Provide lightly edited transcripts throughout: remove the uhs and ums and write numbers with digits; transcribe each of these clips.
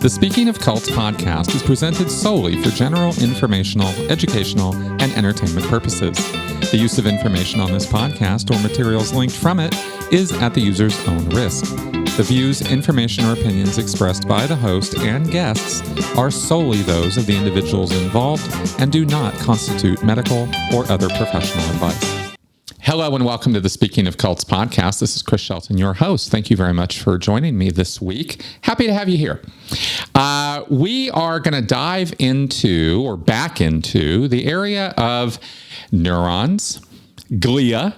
The Speaking of Cults podcast is presented solely for general informational, educational, and entertainment purposes. The use of information on this podcast or materials linked from it is at the user's own risk. The views, information, or opinions expressed by the host and guests are solely those of the individuals involved and do not constitute medical or other professional advice. Hello and welcome to the Speaking of Cults podcast. This is Chris Shelton, your host. Thank you very much for joining me this week. Happy to have you here. We are going to dive into, or back into, the area of neurons, glia,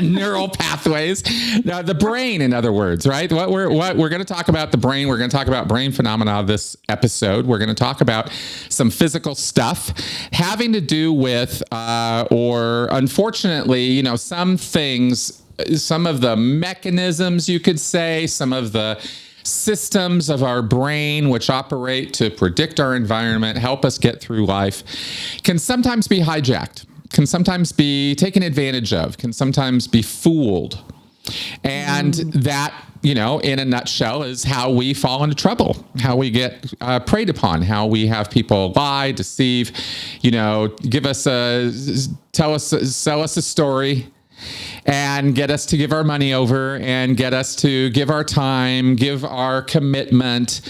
neural pathways, the brain, in other words, right? We're going to talk about the brain. We're going to talk about brain phenomena this episode. We're going to talk about some physical stuff having to do with, or unfortunately, some things, some of the mechanisms, you could say, some of the systems of our brain which operate to predict our environment, help us get through life, can sometimes be hijacked, can sometimes be taken advantage of, can sometimes be fooled. And that, in a nutshell, is how we fall into trouble, how we get preyed upon, how we have people lie, deceive, sell us a story and get us to give our money over and get us to give our time, give our commitment,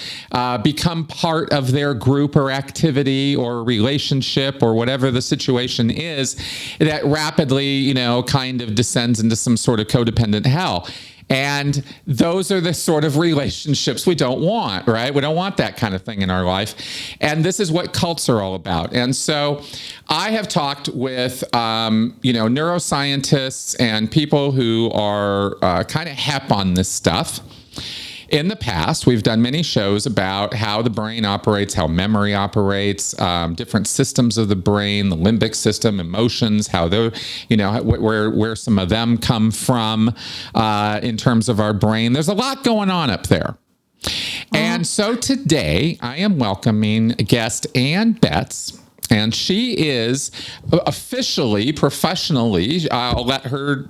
become part of their group or activity or relationship or whatever the situation is that rapidly, kind of descends into some sort of codependent hell. And those are the sort of relationships we don't want, right? We don't want that kind of thing in our life. And this is what cults are all about. And so I have talked with, neuroscientists and people who are kind of hep on this stuff. In the past, we've done many shows about how the brain operates, how memory operates, different systems of the brain, the limbic system, emotions, how they're, where some of them come from in terms of our brain. There's a lot going on up there. And so today I am welcoming guest Ann Betz. And she is officially, professionally, I'll let her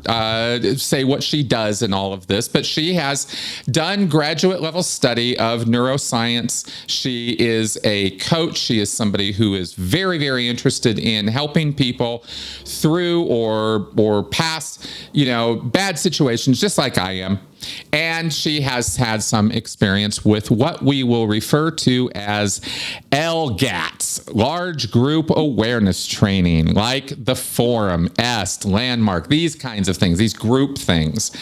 say what she does in all of this, but she has done graduate level study of neuroscience. She is a coach. She is somebody who is very, very interested in helping people through or past, bad situations, just like I am. And she has had some experience with what we will refer to as LGATs, large group awareness training, like the Forum, EST, Landmark, these kinds of things, these group things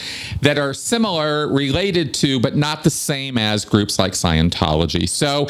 that are similar, related to, but not the same as groups like Scientology. So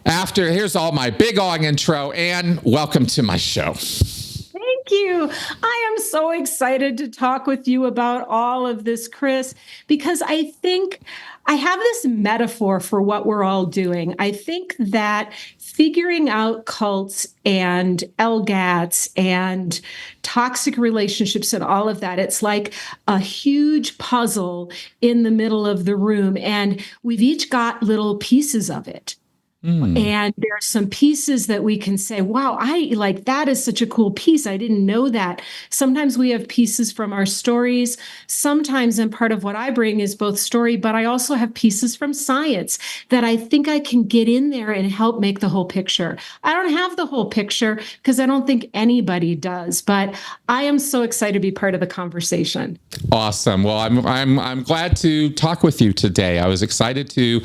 here's all my big long intro, and welcome to my show. Thank you. I am so excited to talk with you about all of this, Chris, because I think I have this metaphor for what we're all doing. I think that figuring out cults and LGATs and toxic relationships and all of that, it's like a huge puzzle in the middle of the room, and we've each got little pieces of it. And there are some pieces that we can say, wow, that is such a cool piece. I didn't know that. Sometimes we have pieces from our stories. Sometimes, and part of what I bring is both story, but I also have pieces from science that I think I can get in there and help make the whole picture. I don't have the whole picture because I don't think anybody does, but I am so excited to be part of the conversation. Awesome. Well, I'm glad to talk with you today. I was excited to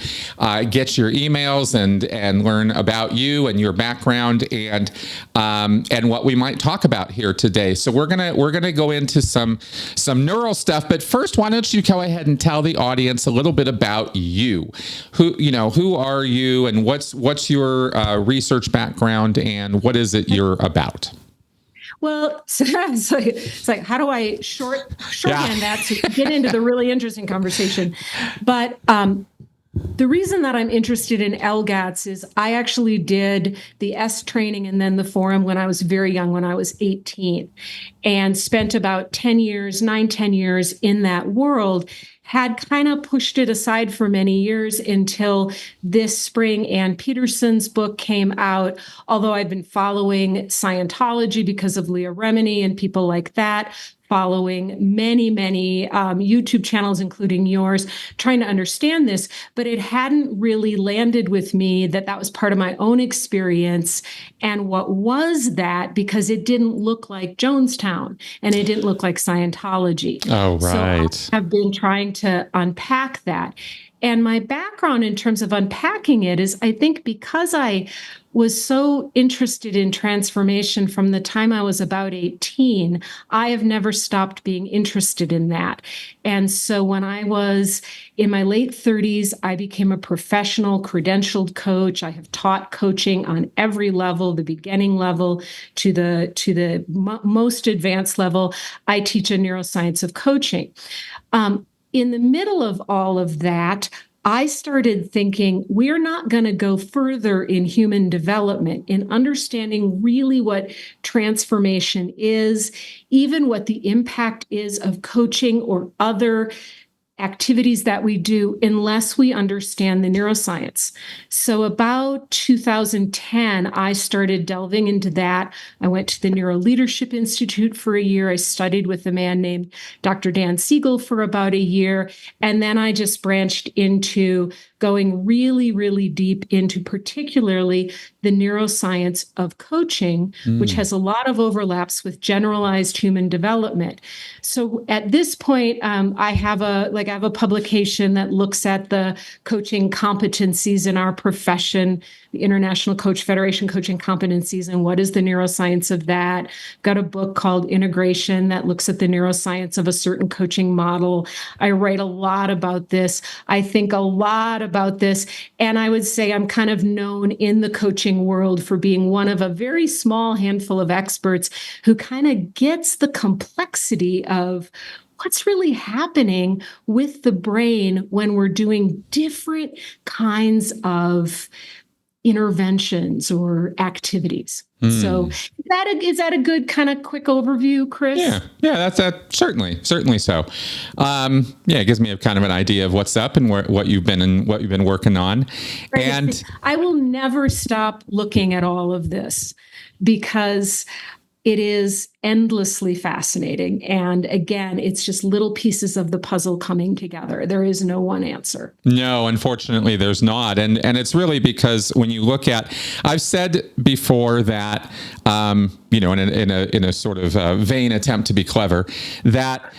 get your emails and learn about you and your background and what we might talk about here today. So we're gonna go into some neural stuff. But first, why don't you go ahead and tell the audience a little bit about you? Who are you, and what's your research background, and what is it you're about? Well, so it's like, how do I shorthand that to get into the really interesting conversation? But the reason that I'm interested in LGATs is I actually did the S training and then the Forum when I was very young, when I was 18, and spent about 10 years in that world. Had kind of pushed it aside for many years until this spring Ann Peterson's book came out, although I've been following Scientology because of Leah Remini and people like that, following, many YouTube channels, including yours, trying to understand this, but it hadn't really landed with me that was part of my own experience. And what was that? Because it didn't look like Jonestown and it didn't look like Scientology. Oh, right. So I have been trying to unpack that. And my background in terms of unpacking it is, I think, because I was so interested in transformation from the time I was about 18, I have never stopped being interested in that. And so when I was in my late 30s, I became a professional credentialed coach. I have taught coaching on every level, the beginning level to the most advanced level. I teach a neuroscience of coaching. In the middle of all of that, I started thinking we're not going to go further in human development, in understanding really what transformation is, even what the impact is of coaching or other activities that we do, unless we understand the neuroscience. So about 2010, I started delving into that. I went to the Neuro Leadership Institute for a year. I studied with a man named Dr. Dan Siegel for about a year. And then I just branched into going really, really deep into particularly the neuroscience of coaching, which has a lot of overlaps with generalized human development. So at this point, I have a publication that looks at the coaching competencies in our profession, the International Coach Federation coaching competencies, and what is the neuroscience of that. Got a book called Integration that looks at the neuroscience of a certain coaching model. I write a lot about this. I think a lot about this. And I would say I'm kind of known in the coaching world for being one of a very small handful of experts who kind of gets the complexity of what's really happening with the brain when we're doing different kinds of interventions or activities. So is that a good kind of quick overview, Chris? Yeah, that's certainly so. It gives me a kind of an idea of what's up and what you've been working on. Right. And I will never stop looking at all of this because it is endlessly fascinating. And again, it's just little pieces of the puzzle coming together. There is no one answer. No, unfortunately, there's not. And it's really because when you look at, I've said before that, in a sort of vain attempt to be clever, that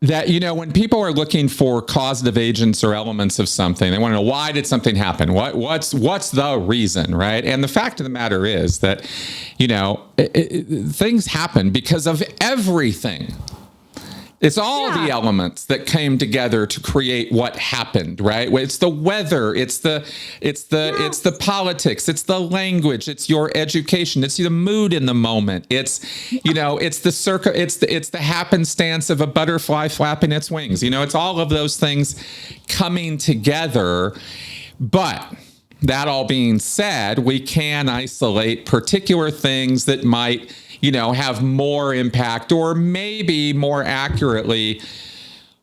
when people are looking for causative agents or elements of something, they want to know, why did something happen? What's the reason, right? And the fact of the matter is that, things happen because of everything. It's all the elements that came together to create what happened, right? It's the weather, it's the politics, it's the language, it's your education, it's the mood in the moment. It's it's the happenstance of a butterfly flapping its wings. It's all of those things coming together. But that all being said, we can isolate particular things that might have more impact, or maybe more accurately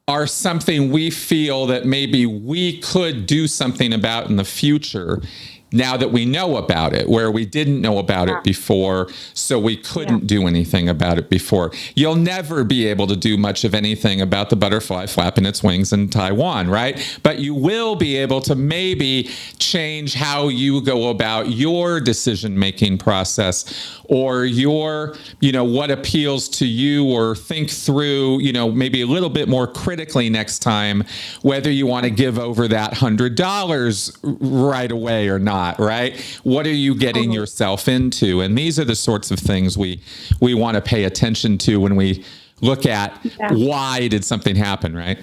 are something we feel that maybe we could do something about in the future now that we know about it, where we didn't know about it before, so we couldn't do anything about it before. You'll never be able to do much of anything about the butterfly flapping its wings in Taiwan, right? But you will be able to maybe change how you go about your decision-making process, or your, what appeals to you, or think through, maybe a little bit more critically next time, whether you want to give over that $100 right away or not. Right? What are you getting yourself into? And these are the sorts of things we want to pay attention to when we look at why did something happen, right?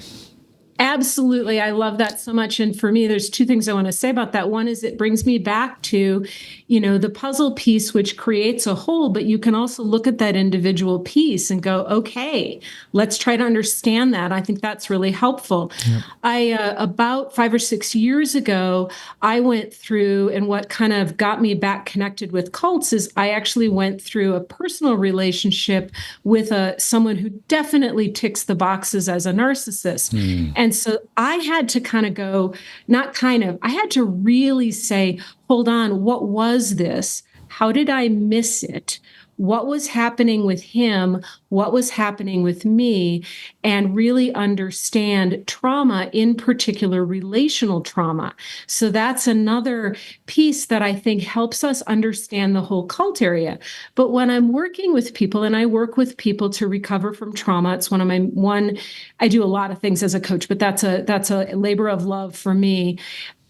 Absolutely. I love that so much. And for me, there's two things I want to say about that. One is it brings me back to, the puzzle piece, which creates a whole, but you can also look at that individual piece and go, okay, let's try to understand that. I think that's really helpful. Yep. About 5 or 6 years ago, I went through, and what kind of got me back connected with cults is I actually went through a personal relationship with someone who definitely ticks the boxes as a narcissist. And so I had to I had to really say, hold on, what was this? how did I miss it? What was happening with him? What was happening with me? And really understand trauma, in particular relational trauma. So that's another piece that I think helps us understand the whole cult area. But when I'm working with people, and I work with people to recover from trauma, it's I do a lot of things as a coach, but that's a labor of love for me.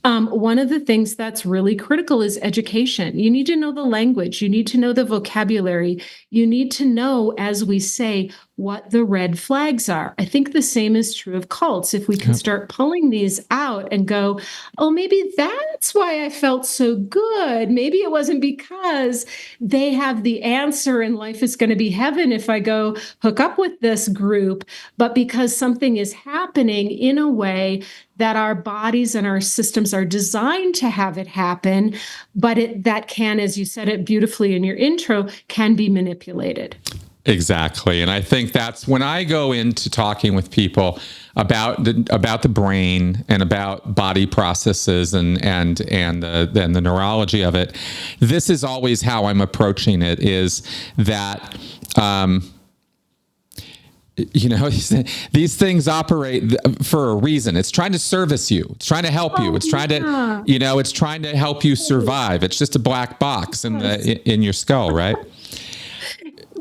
One of the things that's really critical is education. You need to know the language. You need to know the vocabulary. You need to know, as we say, what the red flags are. I think the same is true of cults. If we can start pulling these out and go, oh, maybe that's why I felt so good. Maybe it wasn't because they have the answer and life is going to be heaven if I go hook up with this group, but because something is happening in a way that our bodies and our systems are designed to have it happen, but that can, as you said it beautifully in your intro, can be manipulated. Exactly. And I think that's when I go into talking with people about the brain and about body processes and the neurology of it. This is always how I'm approaching it, is that these things operate for a reason. It's trying to service you. It's trying to help you. It's trying to, it's trying to help you survive. It's just a black box in your skull, right?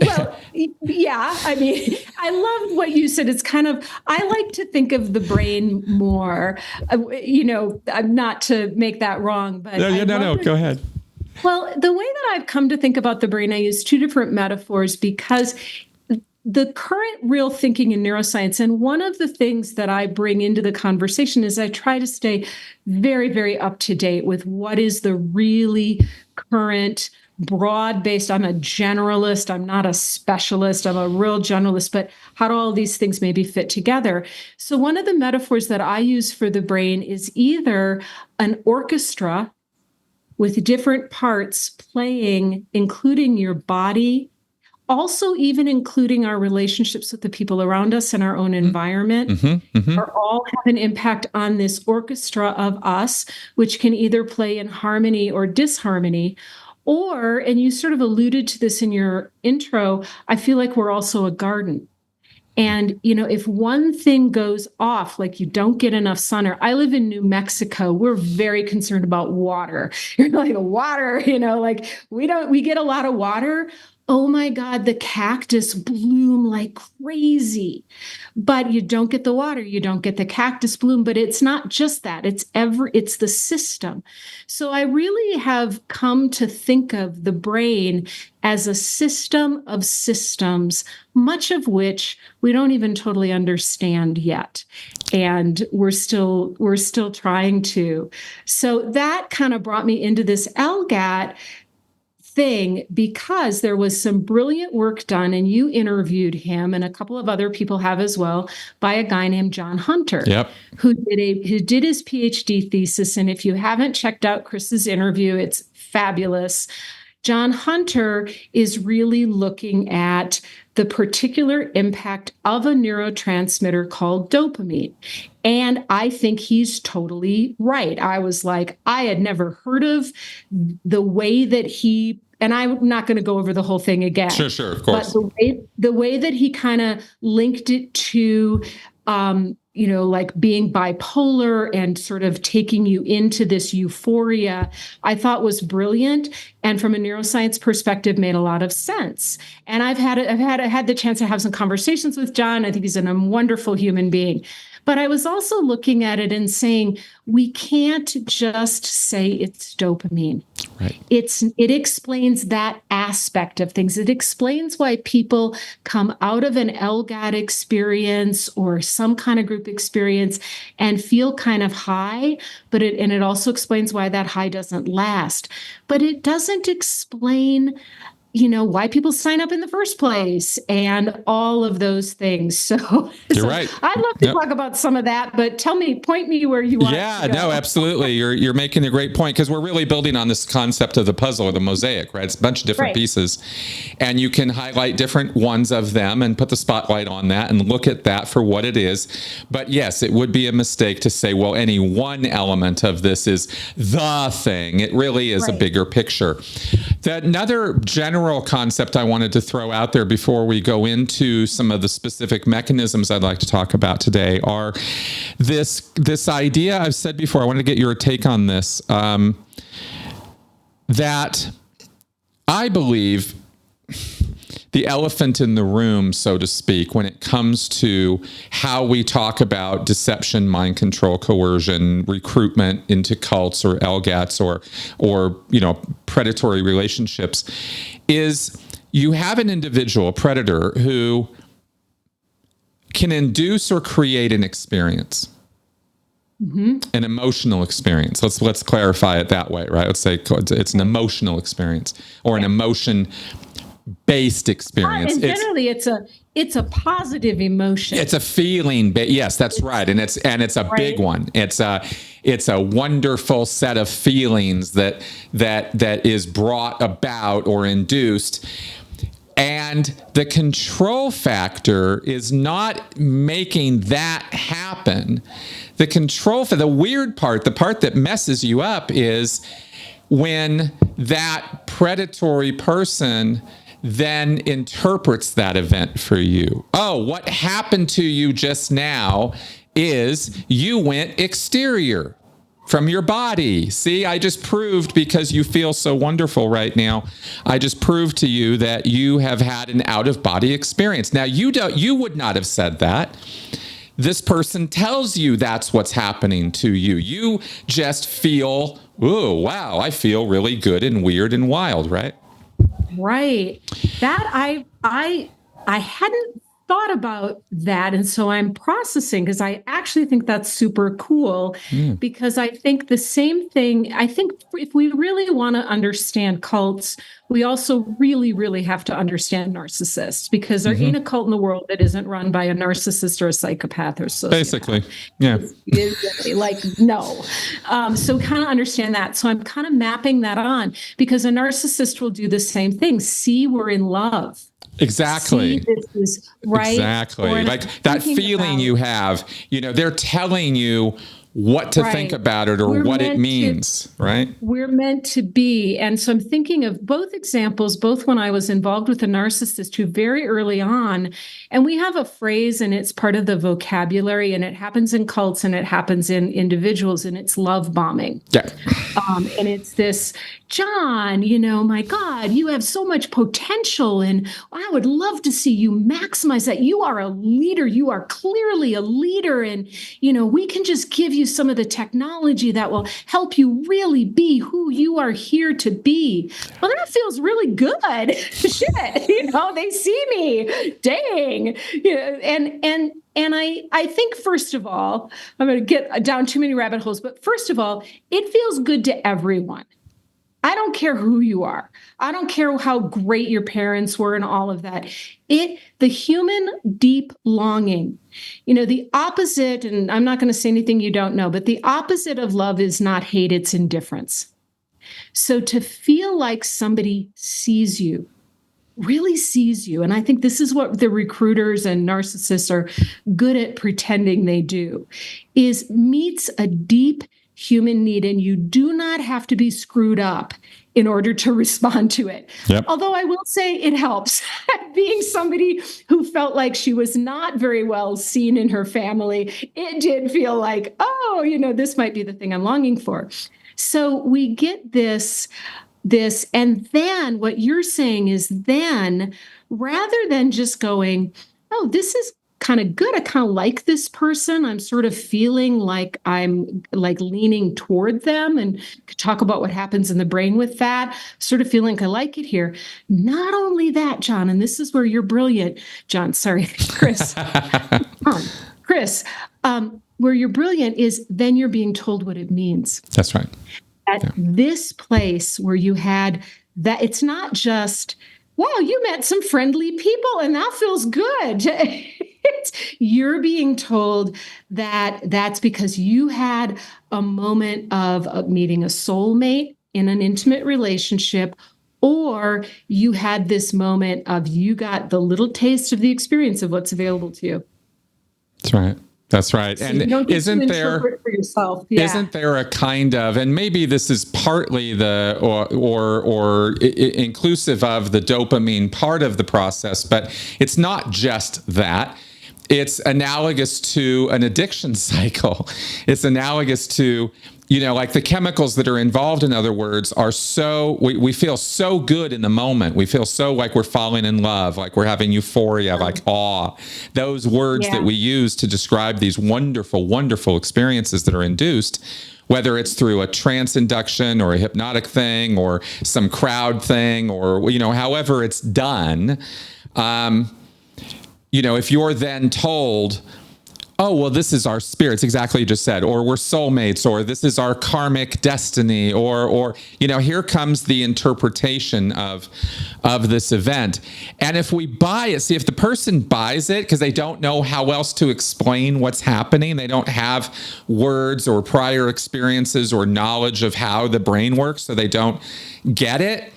Well, yeah. I mean, I love what you said. It's kind of, I like to think of the brain more, not to make that wrong, but no, go ahead. Well, the way that I've come to think about the brain, I use two different metaphors because the current real thinking in neuroscience, and one of the things that I bring into the conversation is I try to stay very, very up to date with what is the really current broad-based. I'm a generalist. I'm not a specialist. I'm a real generalist, but how do all these things maybe fit together? So one of the metaphors that I use for the brain is either an orchestra with different parts playing, including your body, also even including our relationships with the people around us and our own environment, are all have an impact on this orchestra of us, which can either play in harmony or disharmony. Or, and you sort of alluded to this in your intro, I feel like we're also a garden. And, if one thing goes off, like you don't get enough sun, or I live in New Mexico, we're very concerned about water. You're like, water, we get a lot of water. Oh my God, the cactus bloom like crazy, but you don't get the water, you don't get the cactus bloom, but it's not just that, it's the system. So I really have come to think of the brain as a system of systems, much of which we don't even totally understand yet. And we're still trying to. So that kind of brought me into this LGAT thing, because there was some brilliant work done, and you interviewed him, and a couple of other people have as well, by a guy named John Hunter, who did his PhD thesis. And if you haven't checked out Chris's interview, it's fabulous. John Hunter is really looking at the particular impact of a neurotransmitter called dopamine. And I think he's totally right. I was like, I had never heard of the way that he, and I'm not going to go over the whole thing again. Sure, of course. But the way that he kind of linked it to, like being bipolar and sort of taking you into this euphoria, I thought was brilliant. And from a neuroscience perspective, made a lot of sense. And I've had the chance to have some conversations with John. I think he's a wonderful human being. But I was also looking at it and saying, we can't just say it's dopamine. Right. It explains that aspect of things. It explains why people come out of an LGAT experience or some kind of group experience and feel kind of high, but it also explains why that high doesn't last. But it doesn't explain why people sign up in the first place and all of those things. So, You're right. I'd love to talk about some of that, but point me where you want to go. No, absolutely. You're making a great point, because we're really building on this concept of the puzzle or the mosaic, right? It's a bunch of different pieces, and you can highlight different ones of them and put the spotlight on that and look at that for what it is. But yes, it would be a mistake to say, well, any one element of this is the thing. It really is a bigger picture. Another general concept I wanted to throw out there before we go into some of the specific mechanisms I'd like to talk about today are this idea I've said before. I wanted to get your take on this, that I believe the elephant in the room, so to speak, when it comes to how we talk about deception, mind control, coercion, recruitment into cults or LGATs or predatory relationships, is you have an individual, a predator, who can induce or create an experience. An emotional experience. Let's clarify it that way, right? Let's say it's an emotional experience or an emotion-based experience. And generally, it's a positive emotion. It's a feeling. Yes, that's right, and it's a big one. It's a wonderful set of feelings that is brought about or induced. And the control factor is not making that happen. The weird part, the part that messes you up, is when that predatory person then interprets that event for you. Oh, what happened to you just now is you went exterior from your body. See, I just proved, because you feel so wonderful right now, I just proved to you that you have had an out-of-body experience. Now, you would not have said that. This person tells you that's what's happening to you. You just feel, oh, wow, I feel really good and weird and wild, right? Right. That I hadn't thought about that. And so I'm processing, because I actually think that's super cool, because I think the same thing. I think if we really want to understand cults, we also really, really have to understand narcissists, because there ain't a cult in the world that isn't run by a narcissist or a psychopath or sociopath. Basically, yeah. No. So kind of understand that. So I'm kind of mapping that on, because a narcissist will do the same thing. See, we're in love. Exactly. See, this is right. Exactly. Like that feeling you have, they're telling you what to think about it or what it means, right? We're meant to be. And so I'm thinking of both examples, both when I was involved with a narcissist who very early on, and we have a phrase and it's part of the vocabulary, and it happens in cults and it happens in individuals, and it's love bombing. Yeah. And it's this, John, my God, you have so much potential, and I would love to see you maximize that. You are a leader. You are clearly a leader. And, we can just give you some of the technology that will help you really be who you are here to be. Well, that feels really good. Shit, they see me. Dang. And I think, first of all, I'm going to get down too many rabbit holes, but first of all, it feels good to everyone. I don't care who you are. I don't care how great your parents were and all of that. The human deep longing, the opposite, and I'm not going to say anything you don't know, but the opposite of love is not hate, it's indifference. So to feel like somebody sees you, really sees you, and I think this is what the recruiters and narcissists are good at pretending they do, is meets a deep human need, and you do not have to be screwed up in order to respond to it. Yep. Although I will say it helps. Being somebody who felt like she was not very well seen in her family, it did feel like, this might be the thing I'm longing for. So we get this, and then what you're saying is then, rather than just going, oh, this is kind of good, I kind of like this person, I'm sort of feeling like I'm like leaning toward them, and could talk about what happens in the brain with that, sort of feeling I like it here. Not only that, John, and this is where you're brilliant, Chris. Chris, where you're brilliant is then you're being told what it means. That's right. At this place where you had that, it's not just wow, you met some friendly people and that feels good. You're being told that that's because you had a moment of meeting a soulmate in an intimate relationship, or you had this moment of you got the little taste of the experience of what's available to you. That's right. That's right. So and you don't get isn't to there interpret for yourself. Yeah. Isn't there a kind of, and maybe this is partly the or inclusive of the dopamine part of the process, but it's not just that. It's analogous to an addiction cycle. It's analogous to, like the chemicals that are involved, in other words, are so, we feel so good in the moment. We feel so like we're falling in love, like we're having euphoria, like awe. Those words that we use to describe these wonderful, wonderful experiences that are induced, whether it's through a trance induction or a hypnotic thing or some crowd thing or, however it's done. If you're then told, oh, well, this is our spirits, exactly you just said, or we're soulmates, or this is our karmic destiny, or here comes the interpretation of this event. And if we buy it, see, if the person buys it because they don't know how else to explain what's happening, they don't have words or prior experiences or knowledge of how the brain works, so they don't get it.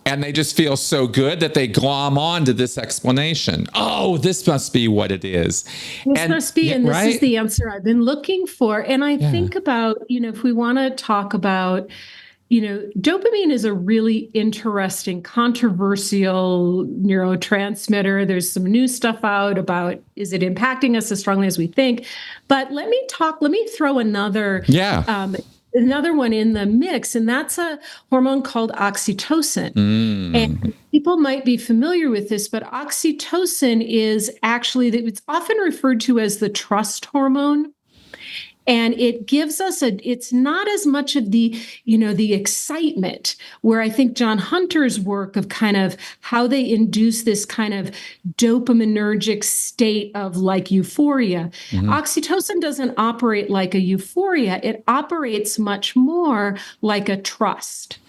And they just feel so good that they glom on to this explanation. Oh, this must be what it is. This must be, and this is the answer I've been looking for. And I think about, if we want to talk about, dopamine is a really interesting, controversial neurotransmitter. There's some new stuff out about, is it impacting us as strongly as we think? But let me throw another one in the mix, and that's a hormone called oxytocin. And people might be familiar with this, but oxytocin is actually, it's often referred to as the trust hormone. And it gives us it's not as much of the, the excitement, where I think John Hunter's work of kind of how they induce this kind of dopaminergic state of like euphoria. Oxytocin doesn't operate like a euphoria. It operates much more like a trust.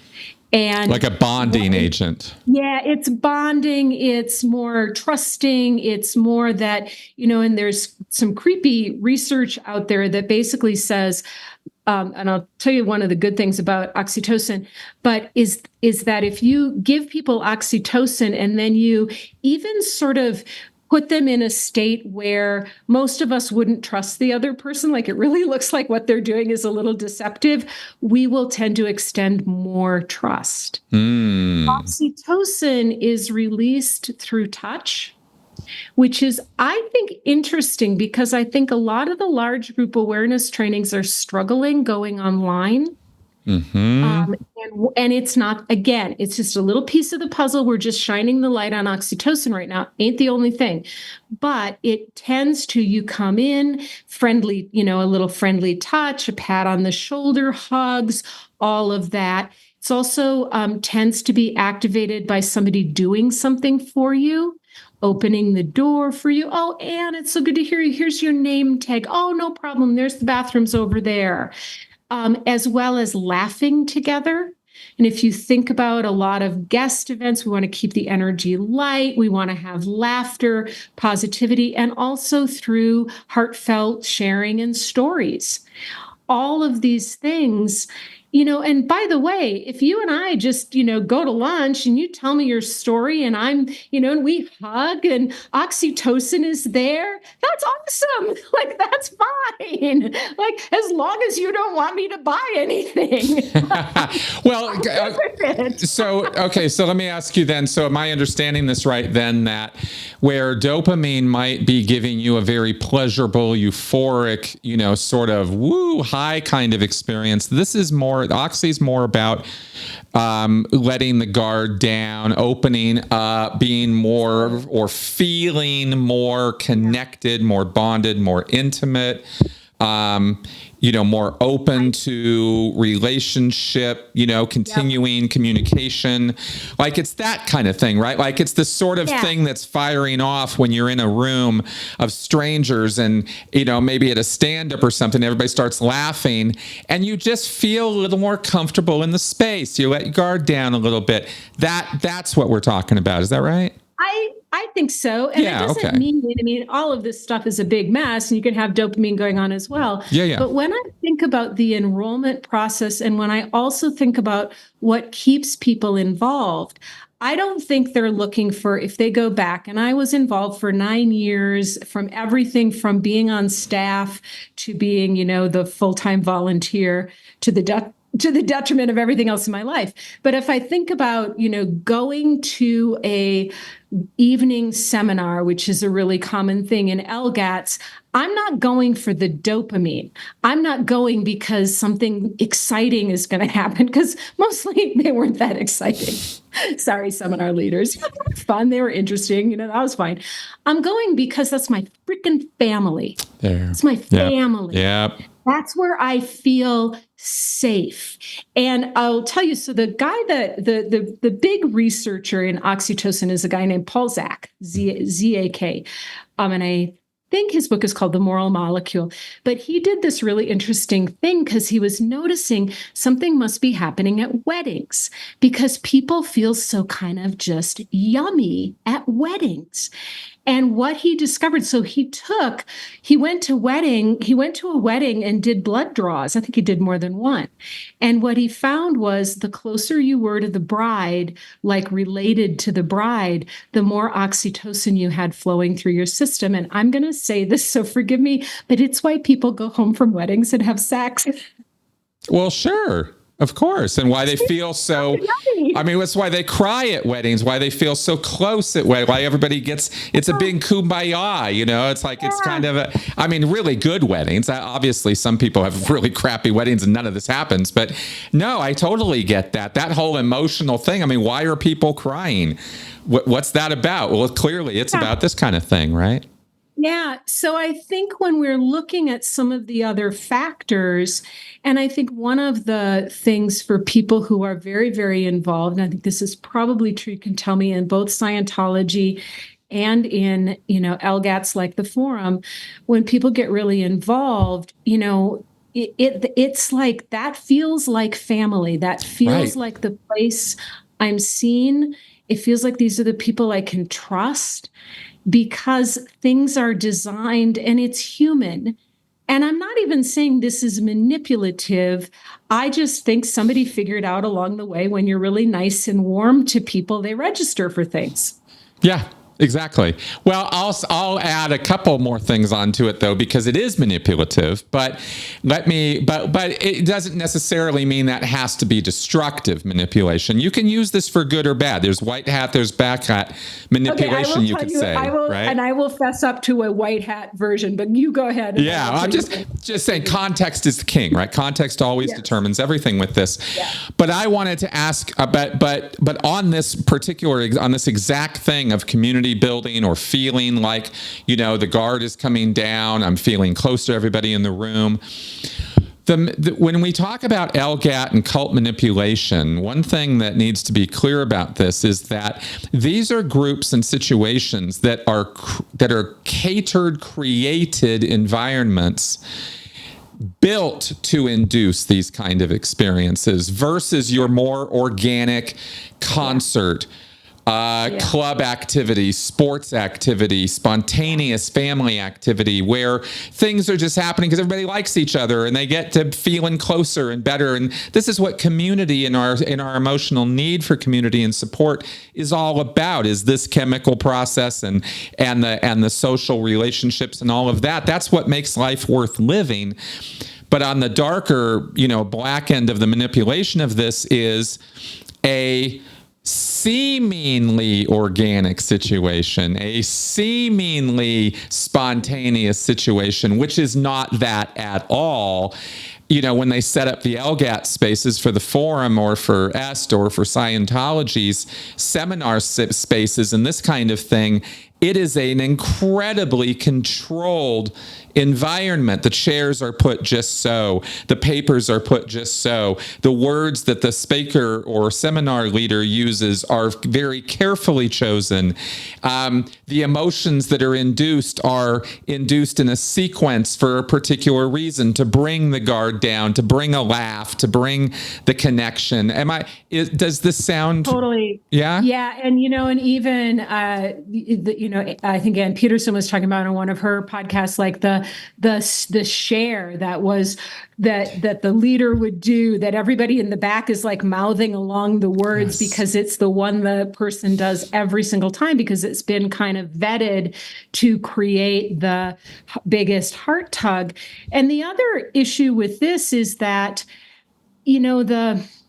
And like a bonding agent. Yeah, it's bonding. It's more trusting. It's more that, and there's some creepy research out there that basically says, and I'll tell you one of the good things about oxytocin, but is that if you give people oxytocin and then you even sort of put them in a state where most of us wouldn't trust the other person, like it really looks like what they're doing is a little deceptive, we will tend to extend more trust. Oxytocin is released through touch, which is, I think, interesting because I think a lot of the large group awareness trainings are struggling going online. And it's not, again, it's just a little piece of the puzzle. We're just shining the light on oxytocin right now. Ain't the only thing, but it tends to, you come in friendly, a little friendly touch, a pat on the shoulder, hugs, all of that. It's also tends to be activated by somebody doing something for you, opening the door for you. Oh, Ann, it's so good to hear you. Here's your name tag. Oh, no problem. There's the bathrooms over there. As well as laughing together. And if you think about a lot of guest events, we want to keep the energy light. We want to have laughter, positivity, and also through heartfelt sharing and stories. All of these things, and by the way, if you and I just, go to lunch and you tell me your story and I'm, and we hug and oxytocin is there, that's awesome. Like, that's fine. Like, as long as you don't want me to buy anything. Well, so let me ask you then, so am I understanding this right then, that where dopamine might be giving you a very pleasurable, euphoric, sort of woo, high kind of experience, this is more, oxy's more about letting the guard down, opening up, being more or feeling more connected, more bonded, more intimate. more open to relationship, continuing communication. Like it's that kind of thing, right? Like it's the sort of thing that's firing off when you're in a room of strangers and, maybe at a stand-up or something, everybody starts laughing and you just feel a little more comfortable in the space. You let your guard down a little bit. That's what we're talking about. Is that right? I think so. And it doesn't mean, all of this stuff is a big mess and you can have dopamine going on as well. Yeah. But when I think about the enrollment process and when I also think about what keeps people involved, I don't think they're looking for, if they go back, and I was involved for 9 years, from everything from being on staff to being, the full-time volunteer to the detriment of everything else in my life. But if I think about, going to a evening seminar, which is a really common thing in LGATs, I'm not going for the dopamine. I'm not going because something exciting is going to happen, because mostly they weren't that exciting. Sorry, seminar leaders. They were fun. They were interesting. That was fine. I'm going because that's my freaking family. It's my family. Yep. That's where I feel safe. And I'll tell you, so the guy that the big researcher in oxytocin is a guy named Paul Zak, Z-A-K. And I think his book is called The Moral Molecule. But he did this really interesting thing because he was noticing something must be happening at weddings because people feel so kind of just yummy at weddings. And what he discovered, so he went to a wedding and did blood draws. I think he did more than one. And what he found was the closer you were to the bride, like related to the bride, the more oxytocin you had flowing through your system. And I'm going to say this, so forgive me, but it's why people go home from weddings and have sex. Well, sure. Of course. And why they feel so, that's why they cry at weddings, why they feel so close at weddings, why everybody it's a big kumbaya, it's like, it's kind of really good weddings. Obviously, some people have really crappy weddings and none of this happens. But no, I totally get that whole emotional thing. Why are people crying? What's that about? Well, clearly it's about this kind of thing, right? Yeah. So I think when we're looking at some of the other factors, and I think one of the things for people who are very, very involved, and I think this is probably true, you can tell me, in both Scientology and in, LGATs like the Forum, when people get really involved, it's like, that feels like family. That feels like the place I'm seen. It feels like these are the people I can trust, because things are designed and it's human. And I'm not even saying this is manipulative. I just think somebody figured out along the way, when you're really nice and warm to people, they register for things. Yeah. Exactly. Well, I'll add a couple more things onto it though, because it is manipulative, but it doesn't necessarily mean that has to be destructive manipulation. You can use this for good or bad. There's white hat, there's black hat manipulation, you could say, right? And I will fess up to a white hat version, but you go ahead. Yeah, I'm just saying context is the king, right? Context always determines everything with this. Yeah. But I wanted to ask about, but on this exact thing of community building, or feeling like, the guard is coming down, I'm feeling close to everybody in the room. When we talk about LGAT and cult manipulation, one thing that needs to be clear about this is that these are groups and situations that are catered, created environments built to induce these kind of experiences versus your more organic concert, club activity, sports activity, spontaneous family activity, where things are just happening because everybody likes each other and they get to feeling closer and better. And this is what community and our emotional need for community and support is all about, is this chemical process and the social relationships and all of that. That's what makes life worth living. But on the darker, black end of the manipulation of this is a seemingly organic situation, a seemingly spontaneous situation, which is not that at all. When they set up the LGAT spaces for the Forum or for EST or for Scientology's seminar spaces and this kind of thing, it is an incredibly controlled environment. The chairs are put just so. The papers are put just so. The words that the speaker or seminar leader uses are very carefully chosen. The emotions that are induced in a sequence for a particular reason, to bring the guard down, to bring a laugh, to bring the connection. Does this sound totally? Yeah. Yeah. And, and even, I think Ann Peterson was talking about on one of her podcasts, like the share that was that the leader would do, that everybody in the back is like mouthing along the words, yes, because it's the one the person does every single time, because it's been kind of vetted to create the biggest heart tug. And the other issue with this is that,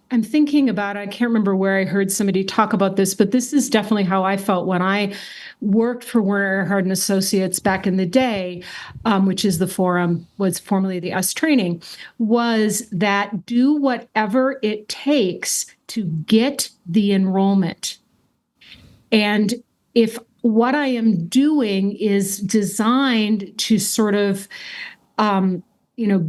I'm thinking about, I can't remember where I heard somebody talk about this, but this is definitely how I felt when I worked for Werner Erhard and Associates back in the day, which is was formerly the US Training, was that do whatever it takes to get the enrollment. And if what I am doing is designed to sort of,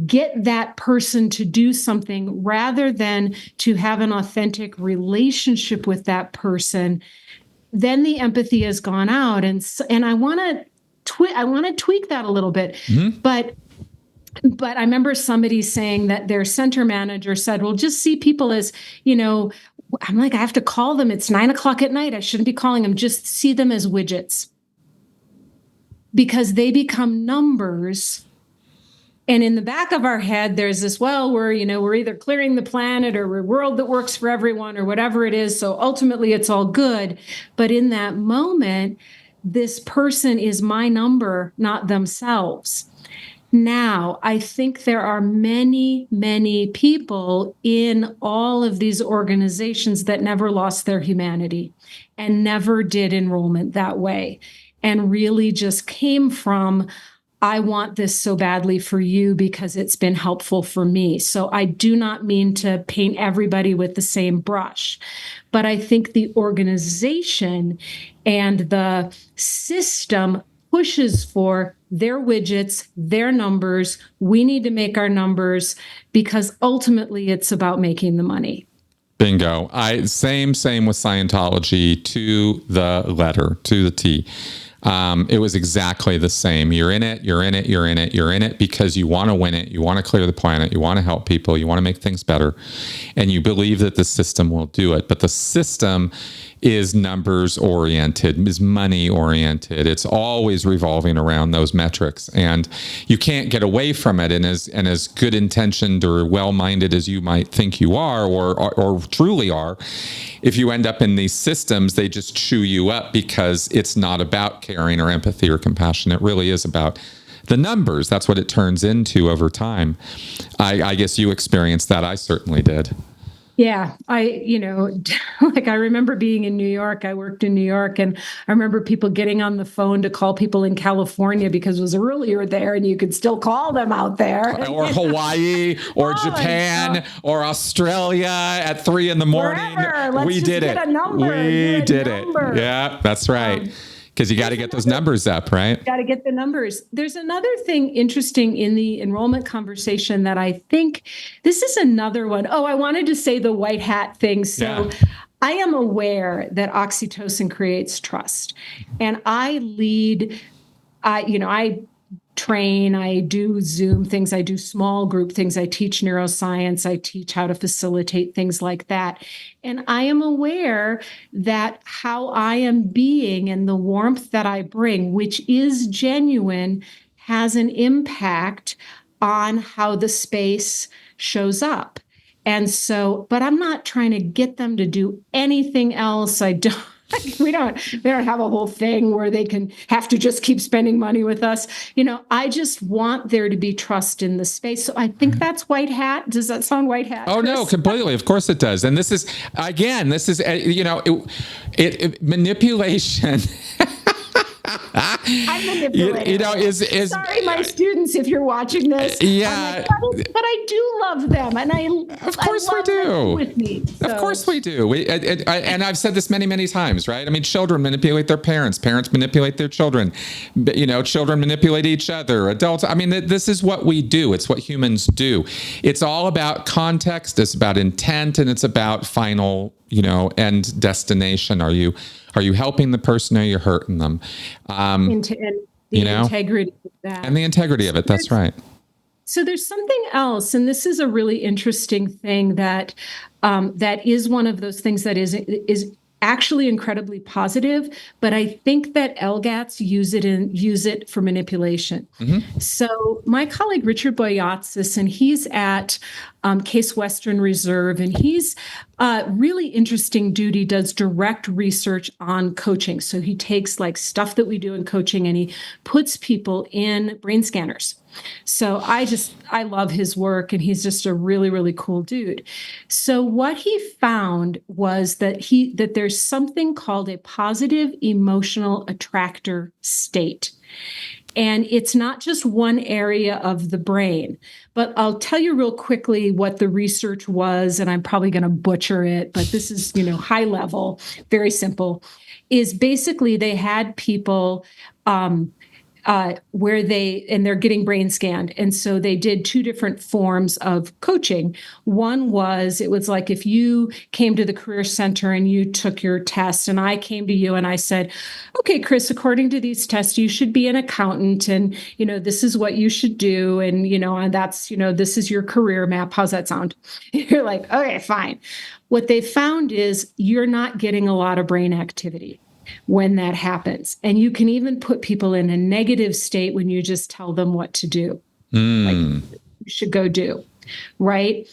get that person to do something rather than to have an authentic relationship with that person, then the empathy has gone out. And I want to tweak that a little bit. Mm-hmm. But I remember somebody saying that their center manager said, well, just see people as, I'm like, I have to call them. It's 9:00 at night. I shouldn't be calling them. Just see them as widgets, because they become numbers. And in the back of our head, there's this, we're either clearing the planet or we're a world that works for everyone or whatever it is. So ultimately it's all good. But in that moment, this person is my number, not themselves. Now, I think there are many, many people in all of these organizations that never lost their humanity and never did enrollment that way, and really just came from, I want this so badly for you because it's been helpful for me. So I do not mean to paint everybody with the same brush, but I think the organization and the system pushes for their widgets, their numbers. We need to make our numbers because ultimately it's about making the money. Bingo. Same with Scientology, to the letter, to the T. It was exactly the same. You're in it because you want to win it. You want to clear the planet. You want to help people. You want to make things better. And you believe that the system will do it. But the system is numbers oriented, is money oriented. It's always revolving around those metrics. And you can't get away from it. And as good intentioned or well-minded as you might think you are or truly are, if you end up in these systems, they just chew you up because it's not about caring or empathy or compassion. It really is about the numbers. That's what it turns into over time. I guess you experienced that. I certainly did. Yeah, I remember being in New York. I worked in New York, and I remember people getting on the phone to call people in California because it was earlier there and you could still call them out there. Or Hawaii or Japan or Australia at 3 a.m. We did it. We did it. Yeah, that's right. Because you got to get those numbers up, right? Got to get the numbers. There's another thing interesting in the enrollment conversation that I think this is another one. Oh, I wanted to say the white hat thing. So I am aware that oxytocin creates trust. And I train, I do Zoom things, I do small group things, I teach neuroscience, I teach how to facilitate things like that. And I am aware that how I am being and the warmth that I bring, which is genuine, has an impact on how the space shows up. And so, but I'm not trying to get them to do anything else. We don't have a whole thing where they can have to just keep spending money with us. I just want there to be trust in the space. So I think that's white hat. Does that sound white hat? Oh, Chris? No, completely. Of course it does. And this is manipulation. I'm manipulating. Sorry, my students, if you're watching this. Yeah. But I do love them. And of course we do. With me. So. Of course we do. And I've said this many, many times, right? I mean, children manipulate their parents. Parents manipulate their children. Children manipulate each other. Adults. I mean, this is what we do. It's what humans do. It's all about context. It's about intent, and it's about final, end destination. Are you helping the person, or are you hurting them? Integrity of that. And the integrity of it. That's right. So there's something else, and this is a really interesting thing that that is one of those things that is actually incredibly positive, but I think that LGATs use it for manipulation. Mm-hmm. So my colleague Richard Boyatzis, and he's at Case Western Reserve, and he's really interesting dude. He does direct research on coaching. So he takes like stuff that we do in coaching, and he puts people in brain scanners. So I love his work, and he's just a really, really cool dude. So what he found was that there's something called a positive emotional attractor state. And it's not just one area of the brain, but I'll tell you real quickly what the research was, and I'm probably going to butcher it, but this is, high level, very simple, is basically they had people where they're getting brain scanned. And so they did two different forms of coaching. One was, it was like if you came to the Career Center and you took your test, and I came to you and I said, okay, Chris, according to these tests, you should be an accountant, and, this is what you should do. And, and that's, this is your career map. How's that sound? You're like, okay, fine. What they found is you're not getting a lot of brain activity when that happens. And you can even put people in a negative state when you just tell them what to do. Like, you should go do, right?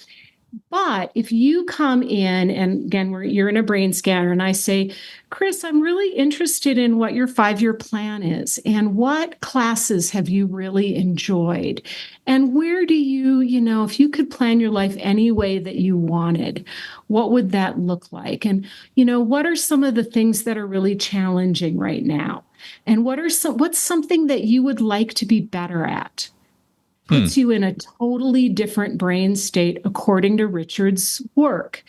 But if you come in, and again, you're in a brain scanner, and I say, Chris, I'm really interested in what your 5-year plan is, and what classes have you really enjoyed, and where do you, if you could plan your life any way that you wanted, what would that look like? And, what are some of the things that are really challenging right now? And what's something that you would like to be better at? Puts you in a totally different brain state, according to Richard's work.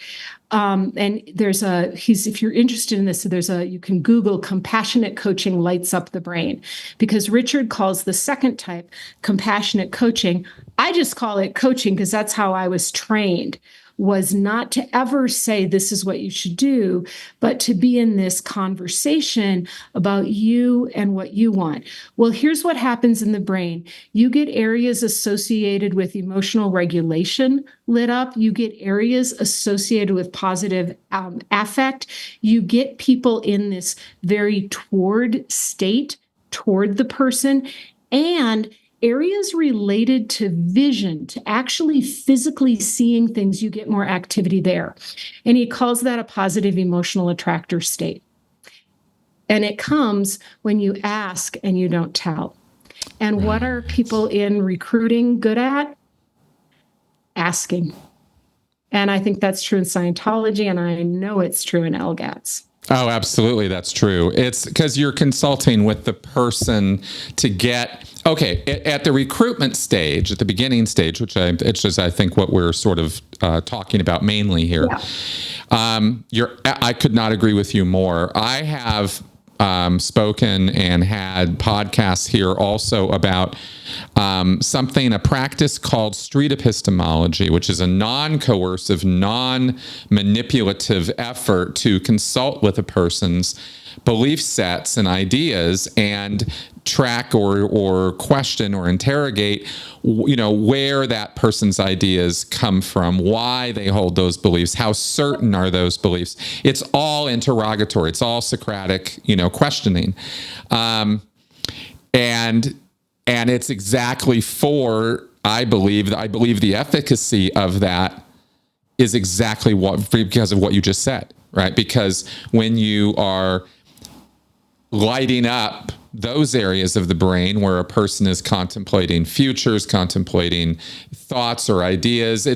And if you're interested in this, you can Google compassionate coaching lights up the brain, because Richard calls the second type compassionate coaching. I just call it coaching because that's how I was trained, was not to ever say this is what you should do, but to be in this conversation about you and what you want. Well, here's what happens in the brain. You get areas associated with emotional regulation lit up. You get areas associated with positive affect. You get people in this very toward state toward the person, and areas related to vision, to actually physically seeing things, you get more activity there. And he calls that a positive emotional attractor state. And it comes when you ask and you don't tell. And what are people in recruiting good at? Asking. And I think that's true in Scientology, and I know it's true in LGATs. Oh, absolutely. That's true. It's because you're consulting with the person to get, at the recruitment stage, at the beginning stage, it's just, I think, what we're sort of talking about mainly here. Yeah. I could not agree with you more. I have spoken and had podcasts here also about a practice called street epistemology, which is a non-coercive, non-manipulative effort to consult with a person's belief sets and ideas and track or question or interrogate, where that person's ideas come from, why they hold those beliefs, how certain are those beliefs. It's all interrogatory. It's all Socratic, questioning. And it's exactly I believe the efficacy of that is exactly because of what you just said, right? Because when you are lighting up those areas of the brain where a person is contemplating futures, contemplating thoughts or ideas,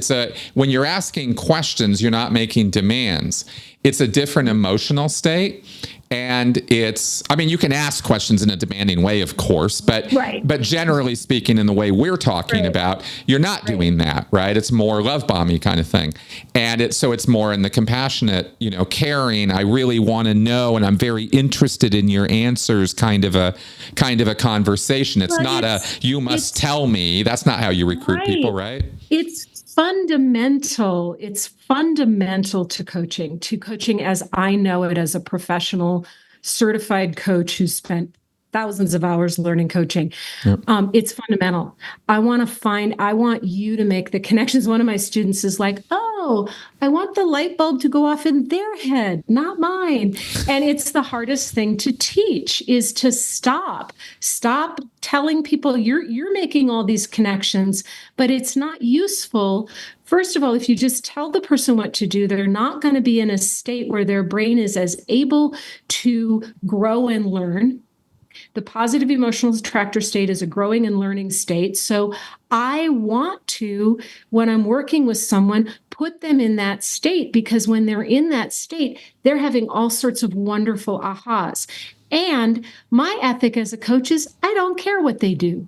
when you're asking questions, you're not making demands. it's a different emotional state. And I mean, you can ask questions in a demanding way, of course, but generally speaking, in the way we're talking about, you're not doing that, right? It's more love bomby kind of thing. And it's more in the compassionate, caring, I really want to know, and I'm very interested in your answers kind of a conversation. It's not you must tell me. That's not how you recruit people, right? It's fundamental to coaching as I know it as a professional certified coach who spent thousands of hours learning coaching. Yep. It's fundamental. I want you to make the connections. One of my students is like, oh, I want the light bulb to go off in their head, not mine. And it's the hardest thing to teach, is to stop telling people you're making all these connections, but it's not useful. First of all, if you just tell the person what to do, they're not going to be in a state where their brain is as able to grow and learn. The positive emotional attractor state is a growing and learning state. So I want to, when I'm working with someone, put them in that state, because when they're in that state, they're having all sorts of wonderful ahas. And my ethic as a coach is I don't care what they do.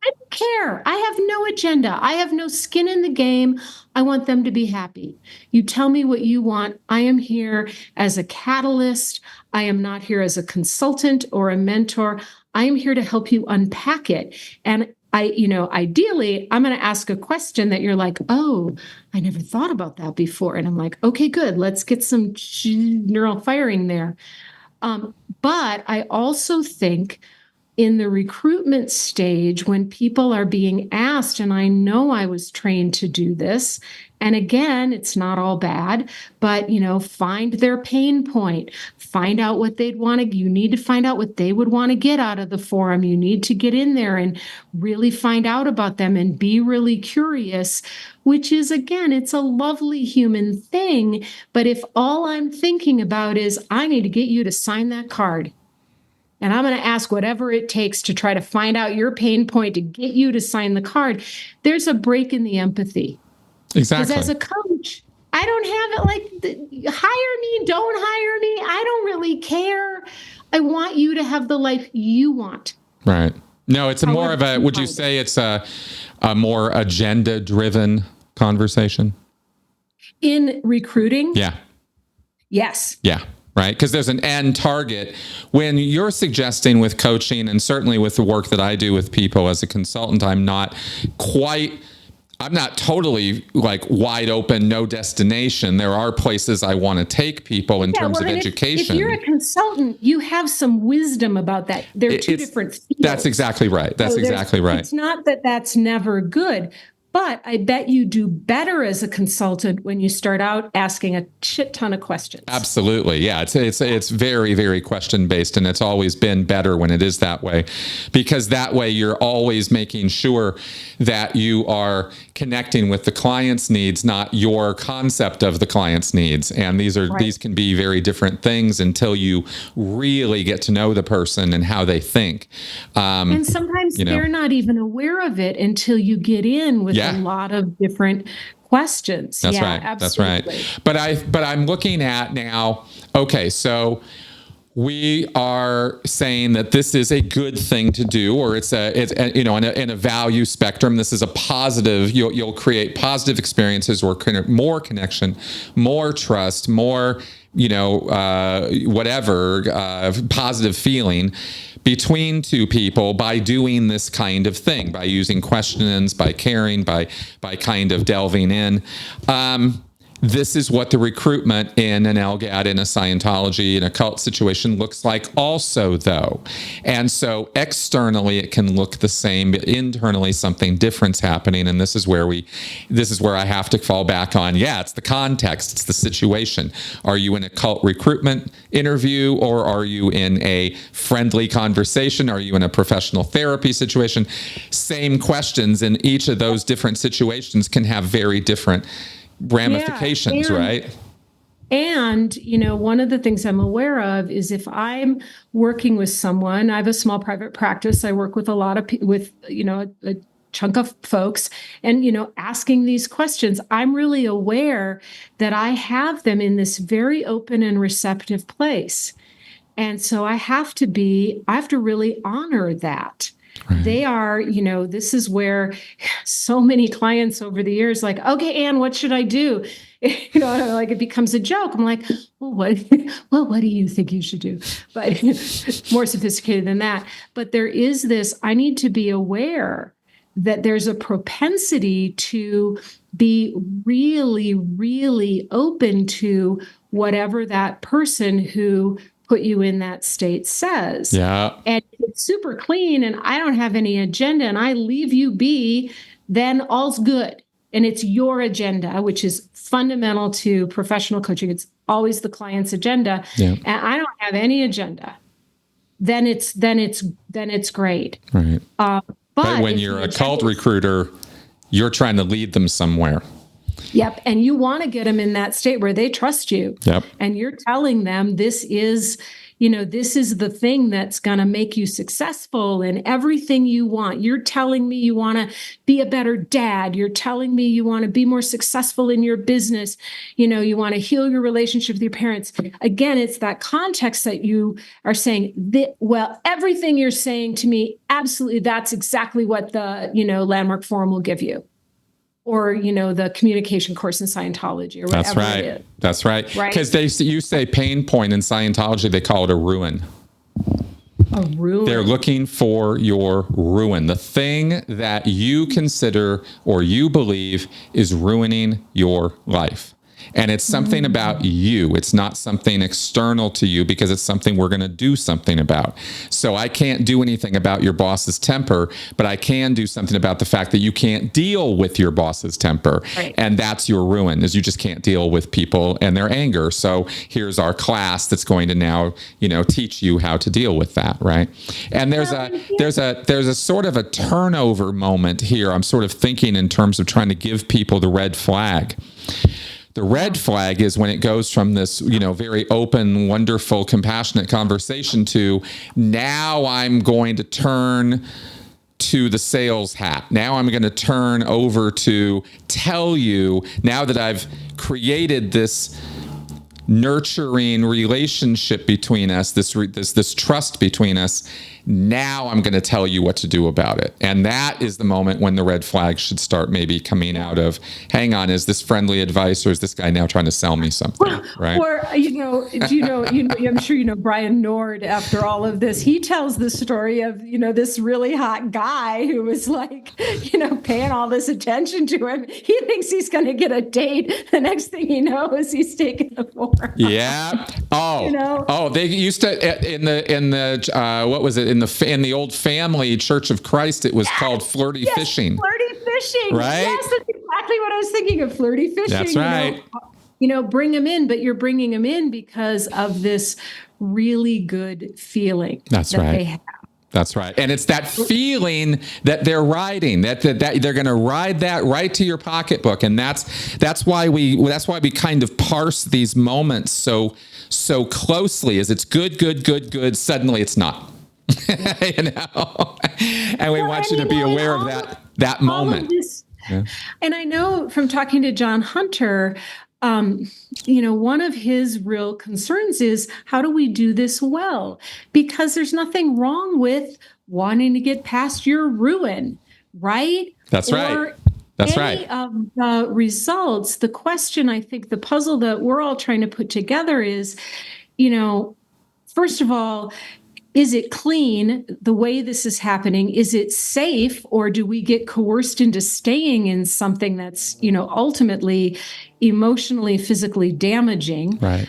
I don't care. I have no agenda. I have no skin in the game. I want them to be happy. You tell me what you want. I am here as a catalyst. I am not here as a consultant or a mentor. I am here to help you unpack it. And ideally, I'm going to ask a question that you're like, oh, I never thought about that before. And I'm like, okay, good. Let's get some neural firing there. But I also think in the recruitment stage, when people are being asked, and I know I was trained to do this, and again, it's not all bad, but, find their pain point, find out what they'd want to, you need to find out what they would want to get out of the forum. You need to get in there and really find out about them and be really curious, which is, again, it's a lovely human thing. But if all I'm thinking about is, I need to get you to sign that card, and I'm going to ask whatever it takes to try to find out your pain point to get you to sign the card, there's a break in the empathy. Exactly. Because as a coach, I don't have it like, hire me, don't hire me. I don't really care. I want you to have the life you want. Right. No, it's more of a, would you say it's a more agenda-driven conversation? In recruiting? Yeah. Yes. Yeah. Right? Because there's an end target. When you're suggesting with coaching, and certainly with the work that I do with people as a consultant, I'm not totally like wide open, no destination. There are places I want to take people in terms of education. If you're a consultant, you have some wisdom about that. There are two different fields. That's exactly right. That's exactly right. It's not that that's never good. But I bet you do better as a consultant when you start out asking a shit ton of questions. Absolutely. Yeah. It's very, very question based. And it's always been better when it is that way, because that way you're always making sure that you are connecting with the client's needs, not your concept of the client's needs. And these can be very different things until you really get to know the person and how they think. And sometimes they're not even aware of it until you get in with a lot of different questions. That's right. Absolutely. That's right. But I'm looking at now, okay, so we are saying that this is a good thing to do, or it's in a value spectrum. This is a positive. You'll create positive experiences, or more connection, more trust, more positive feeling between two people by doing this kind of thing, by using questions, by caring, by kind of delving in. This is what the recruitment in an LGAT, in a Scientology, in a cult situation looks like also, though. And so externally it can look the same, but internally something different's happening. And this is where I have to fall back on, it's the context, it's the situation. Are you in a cult recruitment interview, or are you in a friendly conversation? Are you in a professional therapy situation? Same questions in each of those different situations can have very different ramifications, right? And, one of the things I'm aware of is if I'm working with someone, I have a small private practice. I work with a lot of with, a chunk of folks and, asking these questions, I'm really aware that I have them in this very open and receptive place. And so I have to really honor that. Right. They are, this is where so many clients over the years, like, okay, Ann, what should I do? Like it becomes a joke. I'm like, what do you think you should do? But more sophisticated than that. But there is this, I need to be aware that there's a propensity to be really, really open to whatever that person who put you in that state says. Yeah. And it's super clean and I don't have any agenda and I leave you be, then all's good. And it's your agenda, which is fundamental to professional coaching. It's always the client's agenda. Yeah. And I don't have any agenda. Then it's great. Right. But when you're a cult recruiter, you're trying to lead them somewhere. Yep. And you want to get them in that state where they trust you. Yep. And you're telling them this is the thing that's going to make you successful and everything you want. You're telling me you want to be a better dad. You're telling me you want to be more successful in your business. You want to heal your relationship with your parents. Again, it's that context that you are saying that, well, everything you're saying to me, absolutely, that's exactly what the, Landmark Forum will give you. Or, the communication course in Scientology or whatever. That's right. It is. That's right. Because you say pain point in Scientology, they call it a ruin. A ruin. They're looking for your ruin, the thing that you consider or you believe is ruining your life. And it's something about you. It's not something external to you because it's something we're going to do something about. So I can't do anything about your boss's temper, but I can do something about the fact that you can't deal with your boss's temper. Right. And that's your ruin, is you just can't deal with people and their anger. So here's our class that's going to now, teach you how to deal with that, right? And there's a sort of a turnover moment here. I'm sort of thinking in terms of trying to give people the red flag. The red flag is when it goes from this, very open, wonderful, compassionate conversation to now I'm going to turn to the sales hat. Now I'm going to turn over to tell you, now that I've created this nurturing relationship between us, this trust between us, now I'm going to tell you what to do about it. And that is the moment when the red flag should start maybe coming out of, hang on, is this friendly advice or is this guy now trying to sell me something? Right? Or, I'm sure Brian Nord, after all of this, he tells the story of, this really hot guy who was like, paying all this attention to him. He thinks he's going to get a date. The next thing he knows, he's taking a form. Yeah. Oh, they used to, in the what was it? In the old family Church of Christ, it was called flirty fishing. Flirty fishing. Right? Yes, that's exactly what I was thinking of, flirty fishing. That's right. Bring them in, but you're bringing them in because of this really good feeling that they have. That's right. And it's that feeling that they're riding, that they're going to ride that right to your pocketbook. And that's why we kind of parse these moments so closely, as it's good, suddenly it's not. And we want you to be aware of that moment. And I know from talking to John Hunter, one of his real concerns is, how do we do this well? Because there's nothing wrong with wanting to get past your ruin, right? That's right. That's right. Of the results, the question, I think the puzzle that we're all trying to put together is, first of all, is it clean the way this is happening? Is it safe, or do we get coerced into staying in something that's, ultimately emotionally, physically damaging? Right.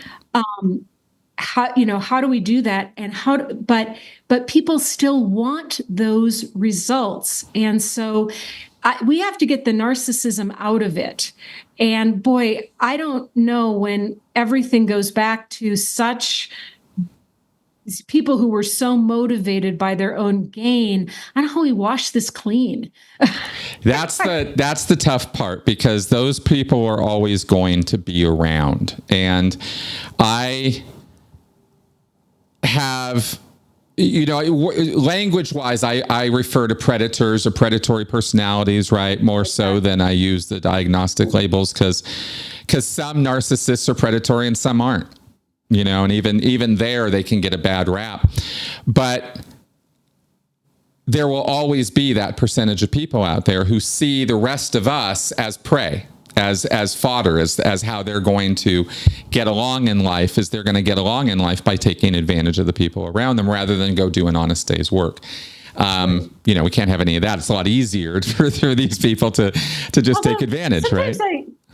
How do we do that? And but people still want those results. And so we have to get the narcissism out of it. And boy, I don't know, when everything goes back to such people who were so motivated by their own gain, I don't know how we wash this clean. That's the tough part, because those people are always going to be around. And I have language wise, I refer to predators or predatory personalities, right? More so than I use the diagnostic labels, because some narcissists are predatory and some aren't, and even there they can get a bad rap. But there will always be that percentage of people out there who see the rest of us as prey, as fodder, as how they're going to get along in life, is they're going to get along in life by taking advantage of the people around them rather than go do an honest day's work. We can't have any of that. It's a lot easier for these people to just take advantage, right?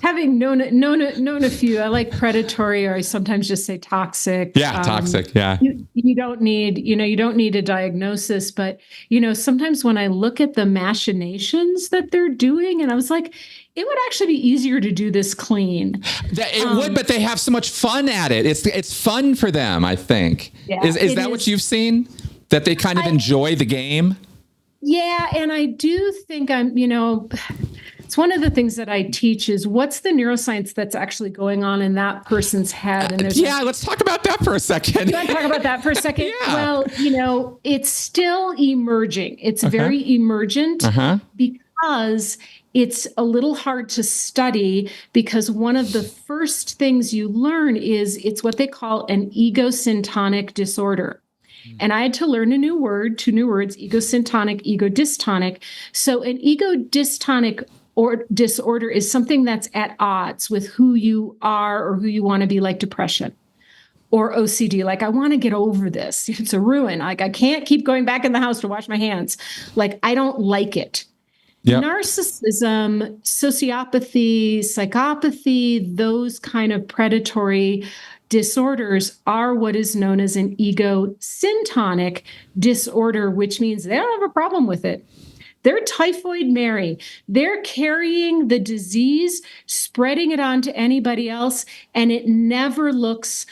Having known a few, I like predatory, or I sometimes just say toxic. Yeah, toxic. Yeah. You don't need a diagnosis, but sometimes when I look at the machinations that they're doing, and I was like, it would actually be easier to do this clean. It would, but they have so much fun at it. It's fun for them, I think. Yeah, is that what you've seen? That they kind of enjoy the game? Yeah, and I do think it's one of the things that I teach is what's the neuroscience that's actually going on in that person's head. And let's talk about that for a second. You want to talk about that for a second? Yeah. Well, it's still emerging. It's very emergent because it's a little hard to study, because one of the first things you learn is it's what they call an EGsyntonic disorder. And I had to learn two new words, EGsyntonic, egodystonic. So an egodystonic or disorder is something that's at odds with who you are or who you want to be, like depression or OCD. Like, I want to get over this. It's a ruin. Like, I can't keep going back in the house to wash my hands. Like, I don't like it. Yep. Narcissism, sociopathy, psychopathy, those kind of predatory disorders are what is known as an egosyntonic disorder, which means they don't have a problem with it. They're typhoid Mary. They're carrying the disease, spreading it on to anybody else, and it never looks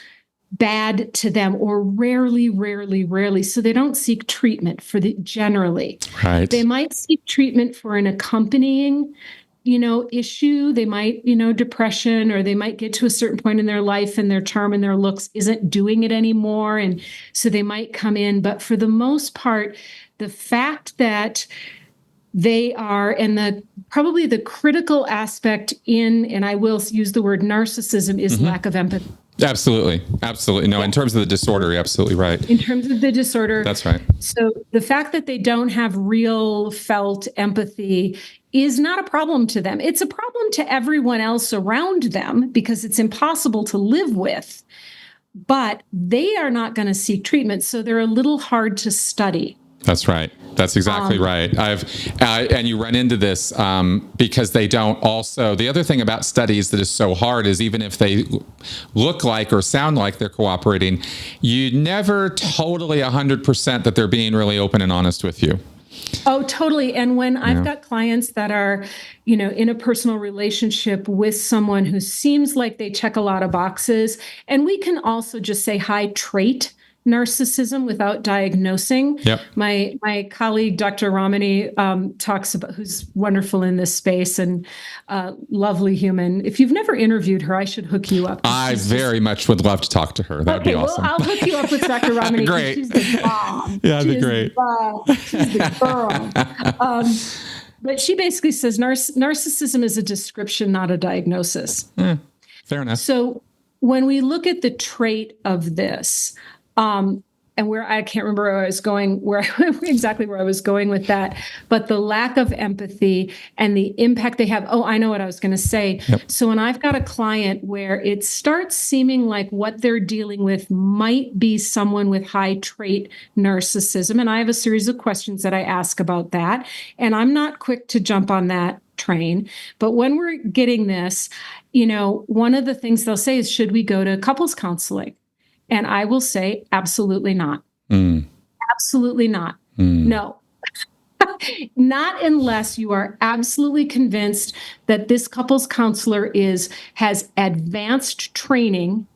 bad to them, or rarely. So they don't seek treatment generally. Right. They might seek treatment for an accompanying issue. They might, depression, or they might get to a certain point in their life and their charm and their looks isn't doing it anymore. And so they might come in. But for the most part, the fact that they are, and probably the critical aspect and I will use the word narcissism, is lack of empathy. Absolutely. No, yeah. In terms of the disorder, you're absolutely right. In terms of the disorder. That's right. So the fact that they don't have real felt empathy is not a problem to them. It's a problem to everyone else around them because it's impossible to live with, but they are not going to seek treatment. So they're a little hard to study. That's right. That's exactly right. And you run into this because they don't also, the other thing about studies that is so hard is even if they look like or sound like they're cooperating, you never totally 100% that they're being really open and honest with you. Oh, totally. And when I've got clients that are, in a personal relationship with someone who seems like they check a lot of boxes, and we can also just say high trait narcissism without diagnosing. Yep. My colleague, Dr. Ramani, talks about, who's wonderful in this space and lovely human. If you've never interviewed her, I should hook you up. I very much would love to talk to her. That'd be awesome. Well, I'll hook you up with Dr. Ramani. Great. She's the bomb. Yeah, that'd be great. She's the girl. But she basically says narcissism is a description, not a diagnosis. Fair enough. So when we look at the trait of this, and where I can't remember where I was going, exactly where I was going with that, but the lack of empathy and the impact they have. Oh, I know what I was going to say. Yep. So when I've got a client where it starts seeming like what they're dealing with might be someone with high trait narcissism, and I have a series of questions that I ask about that, and I'm not quick to jump on that train. But when we're getting this, one of the things they'll say is, should we go to couples counseling? And I will say, absolutely not. Absolutely not. No. Not unless you are absolutely convinced that this couples counselor has advanced training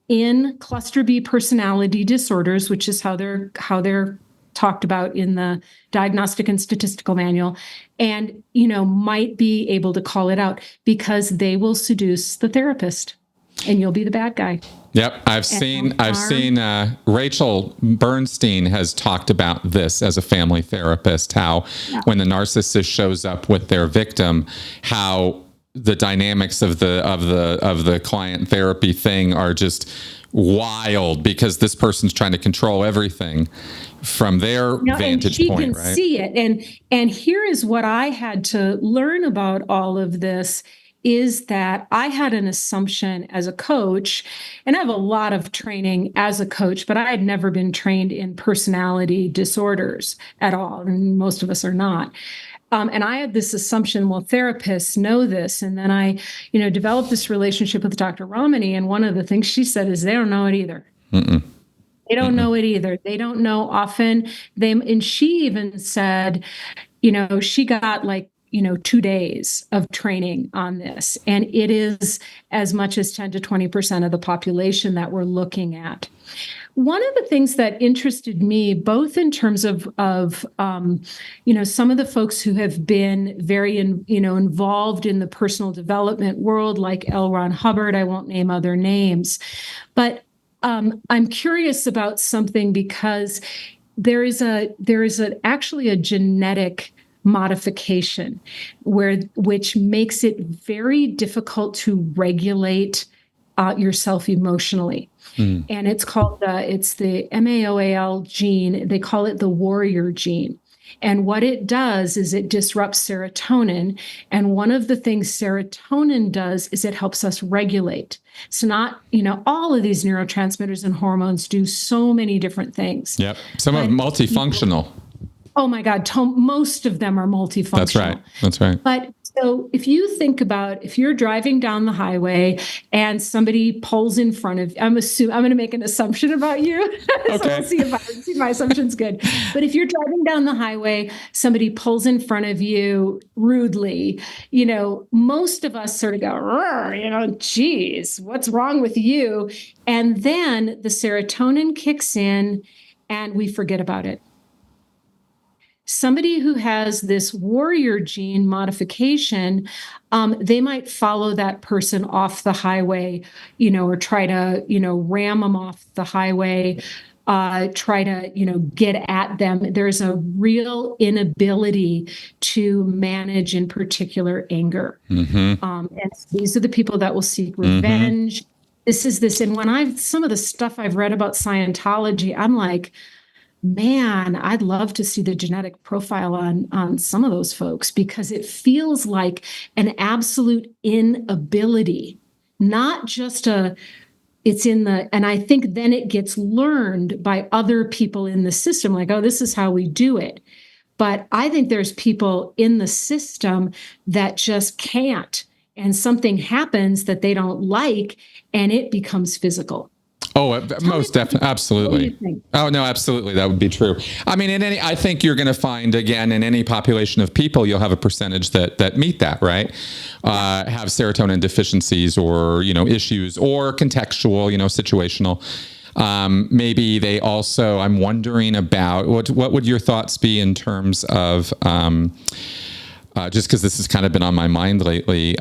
in cluster B personality disorders, which is how they're talked about in the Diagnostic and Statistical Manual, and might be able to call it out, because they will seduce the therapist and you'll be the bad guy. Yep, I've seen Rachel Bernstein has talked about this as a family therapist, how when the narcissist shows up with their victim, how the dynamics of the client therapy thing are just wild, because this person's trying to control everything from their vantage point, right? And she can see it. And here is what I had to learn about all of this, is that I had an assumption as a coach, and I have a lot of training as a coach, but I had never been trained in personality disorders at all. And most of us are not. And I had this assumption, well, therapists know this. And then I, developed this relationship with Dr. Romani. And one of the things she said is they don't know it either. Mm-mm. They don't know it either. They don't know often. And she even said, she got 2 days of training on this. And it is as much as 10 to 20% of the population that we're looking at. One of the things that interested me, both in terms of some of the folks who have been very, involved in the personal development world, like L. Ron Hubbard, I won't name other names, but I'm curious about something, because there is actually a genetic modification which makes it very difficult to regulate yourself emotionally. And it's called it's the MAOAL gene. They call it the warrior gene. And what it does is it disrupts serotonin. And one of the things serotonin does is it helps us regulate. So not, all of these neurotransmitters and hormones do so many different things. Yep. Some are multifunctional. Oh my God, most of them are multifunctional. That's right. But so if you think about, if you're driving down the highway and somebody pulls in front of, I'm going to make an assumption about you. So we'll see if my assumption's good. But if you're driving down the highway, somebody pulls in front of you rudely, most of us sort of go, geez, what's wrong with you? And then the serotonin kicks in and we forget about it. Somebody who has this warrior gene modification, they might follow that person off the highway, or try to, ram them off the highway, try to, get at them. There's a real inability to manage, in particular, anger. Mm-hmm. And these are the people that will seek revenge. Mm-hmm. And some of the stuff I've read about Scientology, I'm like, man, I'd love to see the genetic profile on some of those folks, because it feels like an absolute inability, not just and I think then it gets learned by other people in the system, like, oh, this is how we do it. But I think there's people in the system that just can't, and something happens that they don't like, and it becomes physical. Oh, most definitely. Absolutely. Oh, no, absolutely. That would be true. I mean, I think you're going to find, again, in any population of people, you'll have a percentage that meet that, right? Have serotonin deficiencies or, issues, or contextual, situational. Maybe they also, I'm wondering about what would your thoughts be in terms of, just because this has kind of been on my mind lately.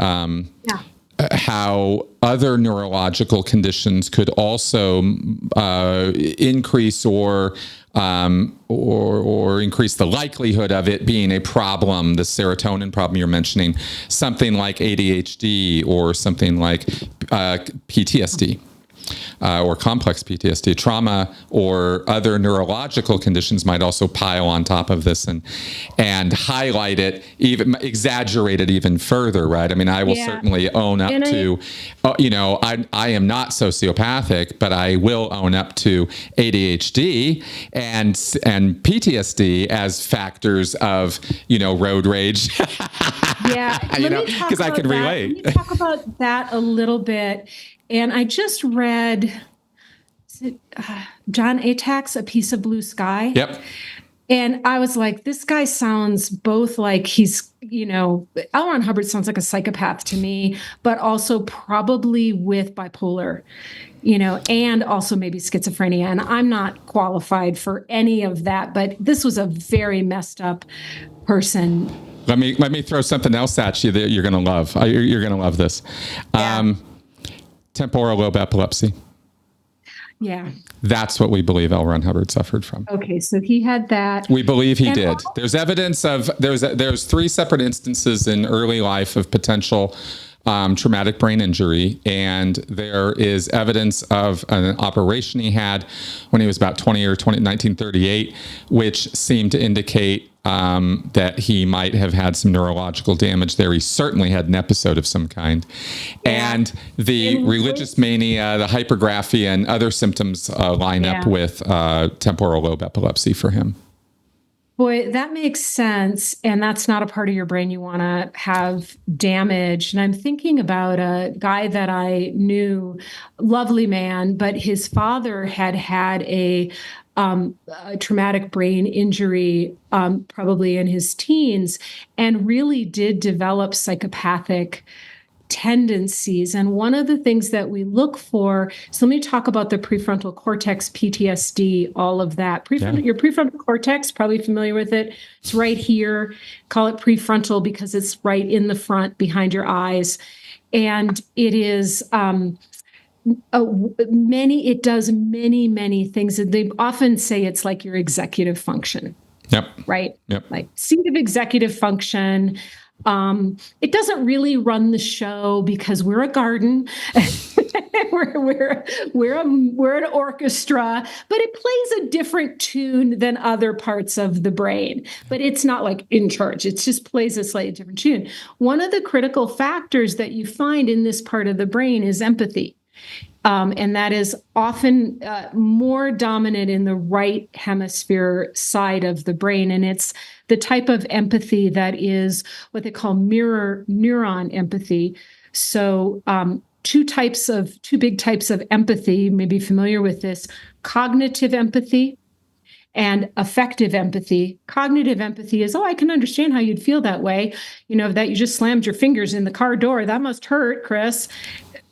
How other neurological conditions could also increase or increase the likelihood of it being a problem, the serotonin problem you're mentioning, something like ADHD or something like PTSD. Or complex PTSD, trauma, or other neurological conditions might also pile on top of this and highlight it, even exaggerate it even further, right? I mean, I will certainly own up to, I am not sociopathic, but I will own up to ADHD and PTSD as factors of, road rage. Because I could relate. Let me talk about that a little bit. And I just read John Atack's A Piece of Blue Sky. Yep. And I was like, this guy sounds both like he's, L. Ron Hubbard sounds like a psychopath to me, but also probably with bipolar, and also maybe schizophrenia. And I'm not qualified for any of that, but this was a very messed up person. Let me throw something else at you that you're going to love. You're going to love this. Temporal lobe epilepsy. Yeah. That's what we believe L. Ron Hubbard suffered from. Okay, so he had that. We believe he did. There's evidence of, there's 3 separate instances in early life of potential traumatic brain injury, and there is evidence of an operation he had when he was about 1938, which seemed to indicate that he might have had some neurological damage there. He certainly had an episode of some kind. Yeah. And the religious mania, the hypergraphia, and other symptoms line up with temporal lobe epilepsy for him. Boy, that makes sense. And that's not a part of your brain you want to have damaged. And I'm thinking about a guy that I knew, lovely man, but his father had a traumatic brain injury, probably in his teens, and really did develop psychopathic tendencies. And one of the things that we look for, so let me talk about the prefrontal cortex, PTSD, all of that. Your prefrontal cortex, probably familiar with it. It's right here. Call it prefrontal because it's right in the front behind your eyes. And it is it does many things. They often say it's like your executive function. Yep. Right? Yep. Like seat of executive function. It doesn't really run the show because we're a garden. we're an orchestra, but it plays a different tune than other parts of the brain. But it's not like in charge. It just plays a slightly different tune. One of the critical factors that you find in this part of the brain is empathy. And that is often more dominant in the right hemisphere side of the brain. And it's the type of empathy that is what they call mirror neuron empathy. So two big types of empathy, you may be familiar with this: cognitive empathy and affective empathy. Cognitive empathy is, I can understand how you'd feel that way. That you just slammed your fingers in the car door. That must hurt, Chris.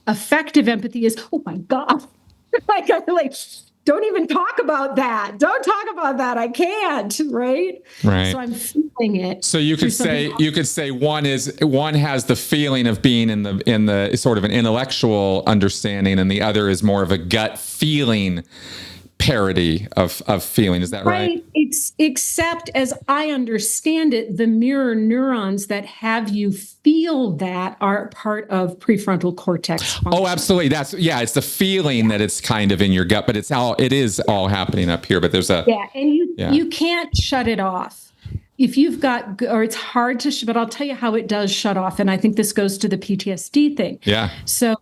Affective empathy is, oh my God, like don't even talk about that. Don't talk about that. I can't. Right. So I'm feeling it. So you could say one has the feeling of being in the sort of an intellectual understanding, and the other is more of a gut feeling parody of feeling. Is that right? It's, except as I understand it, the mirror neurons that have you feel that are part of prefrontal cortex function. Oh, absolutely. It's the feeling that it's kind of in your gut, but it is all happening up here. But there's and you can't shut it off. If you've got, or it's hard to, but I'll tell you how it does shut off. And I think this goes to the PTSD thing. Yeah. So,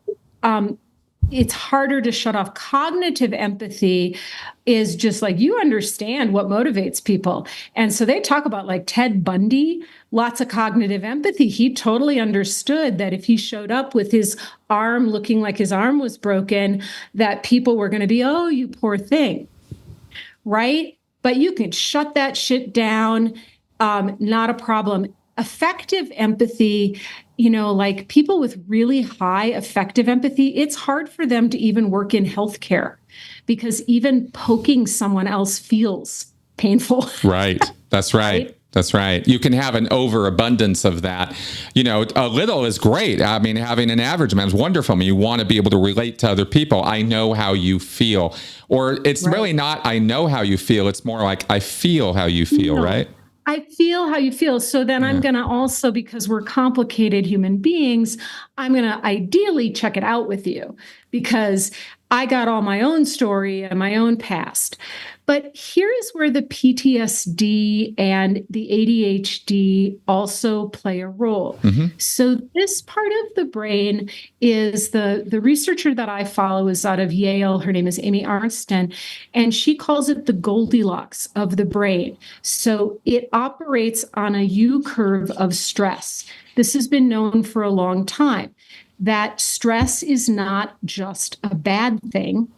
it's harder to shut off. Cognitive empathy is just like, you understand what motivates people. And so they talk about like Ted Bundy, lots of cognitive empathy. He totally understood that if he showed up with his arm looking like his arm was broken, that people were going to be, oh, you poor thing. Right? But you can shut that shit down. Not a problem. Affective empathy, like people with really high affective empathy, it's hard for them to even work in healthcare because even poking someone else feels painful. Right. That's right. Right? That's right. You can have an overabundance of that. A little is great. I mean, having an average amount is wonderful. I mean, you want to be able to relate to other people. I know how you feel. Or it's really not, I know how you feel. It's more like, I feel how you feel, right? I feel how you feel. So then I'm going to also, because we're complicated human beings, I'm going to ideally check it out with you because I got all my own story and my own past. But here is where the PTSD and the ADHD also play a role. Mm-hmm. So this part of the brain is the researcher that I follow is out of Yale. Her name is Amy Arnsten, and she calls it the Goldilocks of the brain. So it operates on a U curve of stress. This has been known for a long time, that stress is not just a bad thing,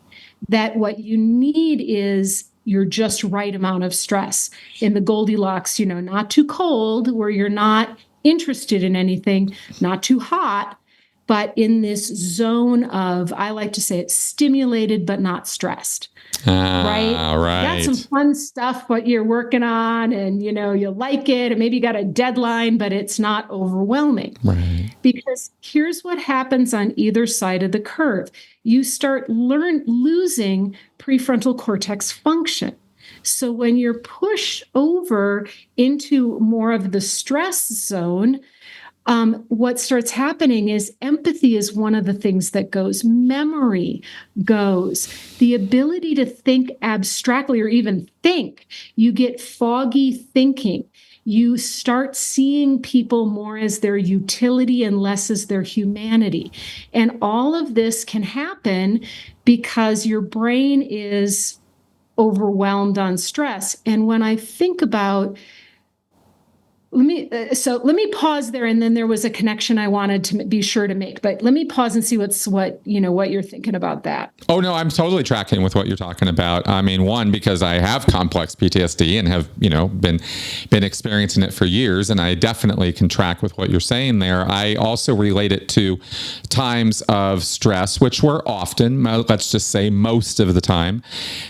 that what you need is your just right amount of stress. In the Goldilocks, not too cold, where you're not interested in anything, not too hot, but in this zone of, I like to say it's stimulated but not stressed. Right? Right. You got some fun stuff what you're working on, and you like it, and maybe you got a deadline, but it's not overwhelming. Right. Because here's what happens on either side of the curve. You start losing prefrontal cortex function. So when you're pushed over into more of the stress zone, what starts happening is empathy is one of the things that goes. Memory goes. The ability to think abstractly or even think. You get foggy thinking. You start seeing people more as their utility and less as their humanity. And all of this can happen because your brain is overwhelmed on stress. And when I think about let me pause there, and then there was a connection I wanted to be sure to make. But let me pause and see what you're thinking about that. Oh no, I'm totally tracking with what you're talking about. I mean, one, because I have complex PTSD and have been experiencing it for years, and I definitely can track with what you're saying there. I also relate it to times of stress, which were often, let's just say most of the time,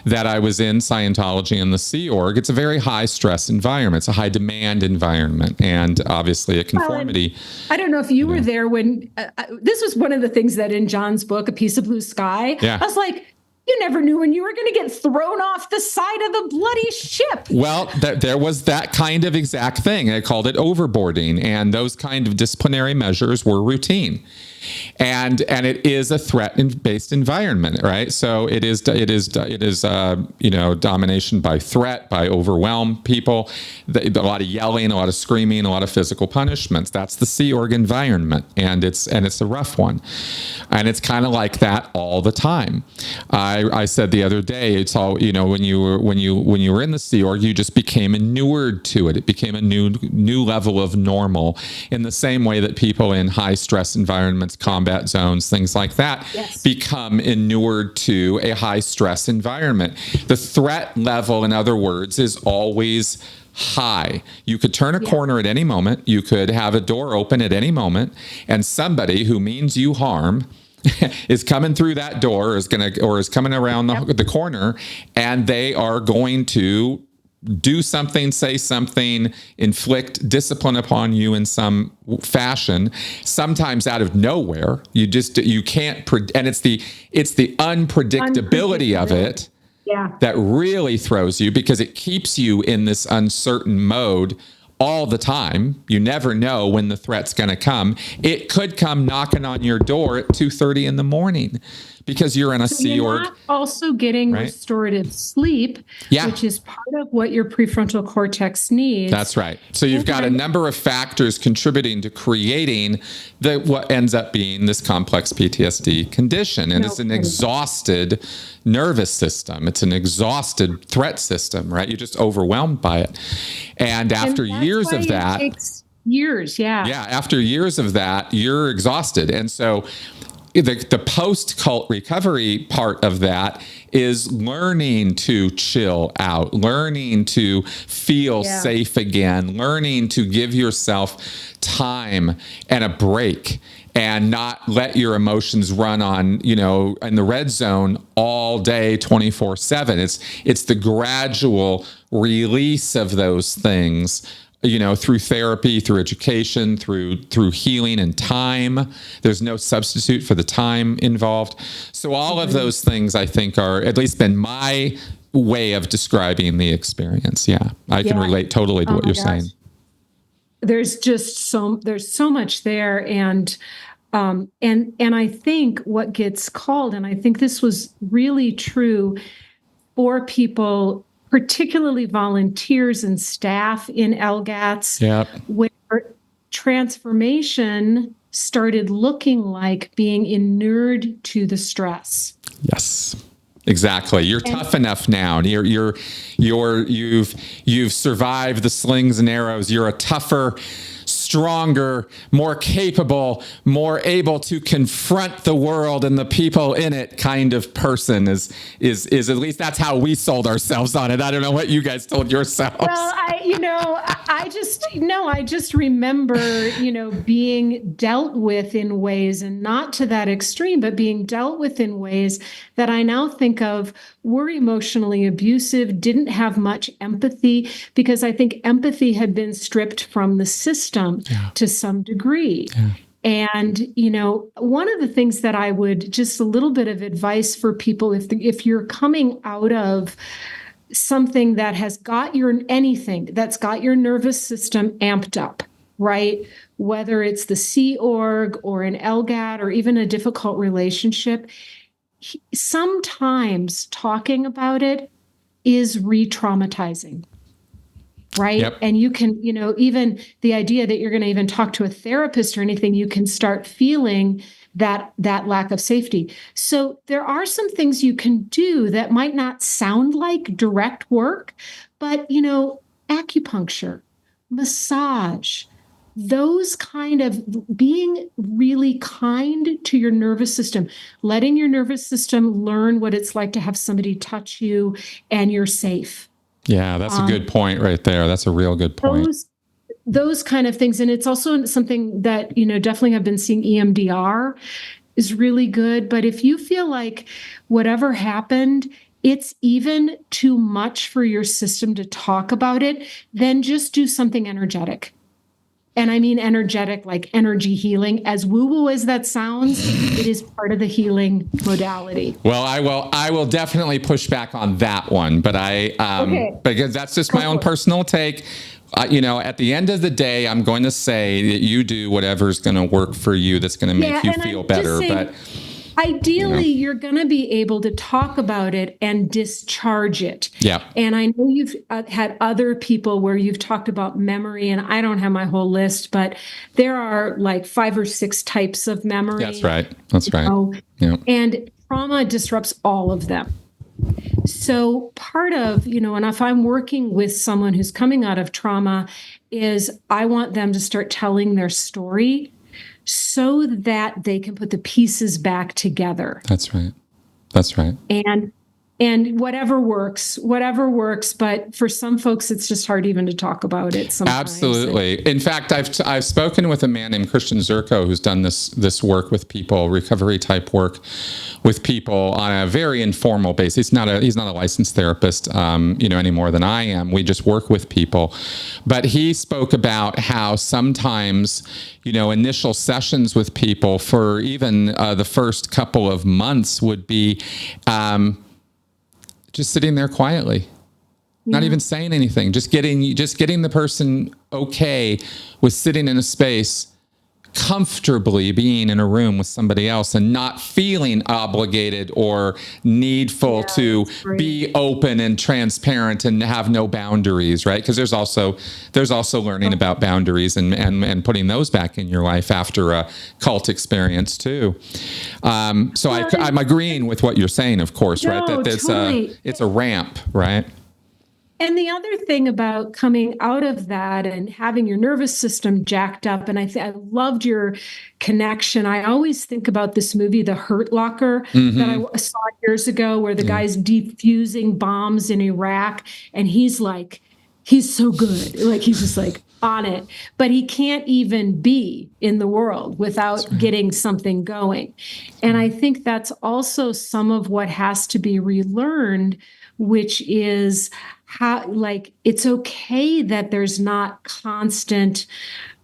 that I was in Scientology and the Sea Org. It's a very high stress environment. It's a high demand environment. And obviously a conformity. I don't know if you were there when this was one of the things that in John's book, A Piece of Blue Sky, I was like, you never knew when you were going to get thrown off the side of the bloody ship. Well, there was that kind of exact thing. I called it overboarding. And those kind of disciplinary measures were routine. And it is a threat-based environment, right? So it is domination by threat, by overwhelm people, a lot of yelling, a lot of screaming, a lot of physical punishments. That's the Sea Org environment, and it's a rough one, and it's kind of like that all the time. I said the other day, it's all when you were in the Sea Org, you just became inured to it. It became a new level of normal, in the same way that people in high stress environments, combat zones, things like that, become inured to a high stress environment. The threat level, in other words, is always high. You could turn a corner at any moment. You could have a door open at any moment, and somebody who means you harm is coming through that door, is coming around the corner, and they are going to do something, say something, inflict discipline upon you in some fashion, sometimes out of nowhere. You can't, and it's the unpredictability of it that really throws you, because it keeps you in this uncertain mode all the time. You never know when the threat's going to come. It could come knocking on your door at 2:30 in the morning, because you're in a Sea Org. You're not also getting restorative sleep, which is part of what your prefrontal cortex needs. That's right. So you've got a number of factors contributing to creating what ends up being this complex PTSD condition. And it's an exhausted nervous system. It's an exhausted threat system, right? You're just overwhelmed by it. And after years of that, after years of that, you're exhausted. And so the post-cult recovery part of that is learning to chill out, learning to feel safe again, learning to give yourself time and a break, and not let your emotions run on, in the red zone all day, 24/7. It's the gradual release of those things, through therapy, through education, through healing and time. There's no substitute for the time involved. So all of those things, I think, are at least been my way of describing the experience. Yeah, I can relate totally to what you're saying. There's just there's so much there. And I think what gets called, and I think this was really true for people, particularly volunteers and staff in LGATs, where transformation started looking like being inured to the stress. Yes, exactly. You're tough enough now. You've survived the slings and arrows. You're a tougher, stronger, more capable, more able to confront the world and the people in it kind of person is at least that's how we sold ourselves on it. I don't know what you guys told yourselves. Well, I just remember, being dealt with in ways, and not to that extreme, but being dealt with in ways that I now think of were emotionally abusive, didn't have much empathy, because I think empathy had been stripped from the system to some degree. Yeah. And, one of the things that I would, just a little bit of advice for people, if you're coming out of something that has got anything that's got your nervous system amped up, right? Whether it's the Sea Org or an LGAT or even a difficult relationship, sometimes talking about it is re-traumatizing. Right. Yep. And you can, even the idea that you're going to even talk to a therapist or anything, you can start feeling that lack of safety. So there are some things you can do that might not sound like direct work, but, acupuncture, massage, those kind of being really kind to your nervous system, letting your nervous system learn what it's like to have somebody touch you and you're safe. Yeah, that's a good point right there. That's a real good point. Those kind of things. And it's also something that, definitely have been seeing. EMDR is really good. But if you feel like whatever happened, it's even too much for your system to talk about it, then just do something energetic. And I mean energetic, like energy healing. As woo-woo as that sounds, it is part of the healing modality. Well, I will definitely push back on that one, but because that's just my own personal take. At the end of the day, I'm going to say that you do whatever's going to work for you. That's going to make you feel better. But ideally, you're going to be able to talk about it and discharge it. Yeah. And I know you've had other people where you've talked about memory, and I don't have my whole list, but there are like 5 or 6 types of memory. That's right. Yeah. And trauma disrupts all of them. So part of, and if I'm working with someone who's coming out of trauma, is I want them to start telling their story so that they can put the pieces back together. That's right. And whatever works, but for some folks, it's just hard even to talk about it sometimes. Absolutely. In fact, I've spoken with a man named Christian Zerko who's done this work with people, recovery type work with people on a very informal basis. He's not a licensed therapist, any more than I am. We just work with people. But he spoke about how sometimes, initial sessions with people for even the first couple of months would be just sitting there quietly, not even saying anything, just getting the person okay with sitting in a space, comfortably being in a room with somebody else and not feeling obligated or needful to be open and transparent and have no boundaries, right? Because there's also learning about boundaries and putting those back in your life after a cult experience too. So I'm agreeing with what you're saying, of course, right? That it's a ramp, right? And the other thing about coming out of that and having your nervous system jacked up, and I loved your connection. I always think about this movie, The Hurt Locker, that I saw years ago, where the guy's defusing bombs in Iraq, and he's so good. Like, he's just like on it, but he can't even be in the world without getting something going. And I think that's also some of what has to be relearned, which is how, it's okay that there's not constant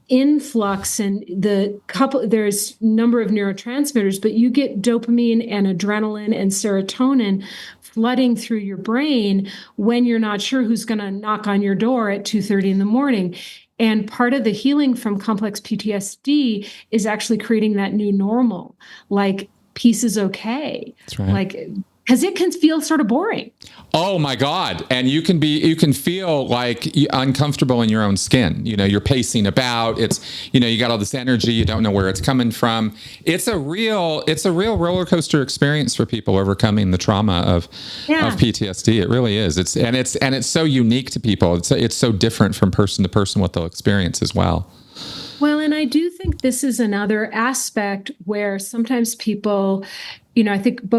influx and there's number of neurotransmitters, but you get dopamine and adrenaline and serotonin flooding through your brain when you're not sure who's going to knock on your door at 2:30 in the morning. And part of the healing from complex PTSD is actually creating that new normal, like peace is okay. That's right. Because it can feel sort of boring. Oh my God. And you can feel like uncomfortable in your own skin. You're pacing about. It's, you got all this energy. You don't know where it's coming from. It's a real roller coaster experience for people overcoming the trauma of PTSD. It really is. It's so unique to people. It's so different from person to person what they'll experience as well. Well, and I do think this is another aspect where sometimes people, I think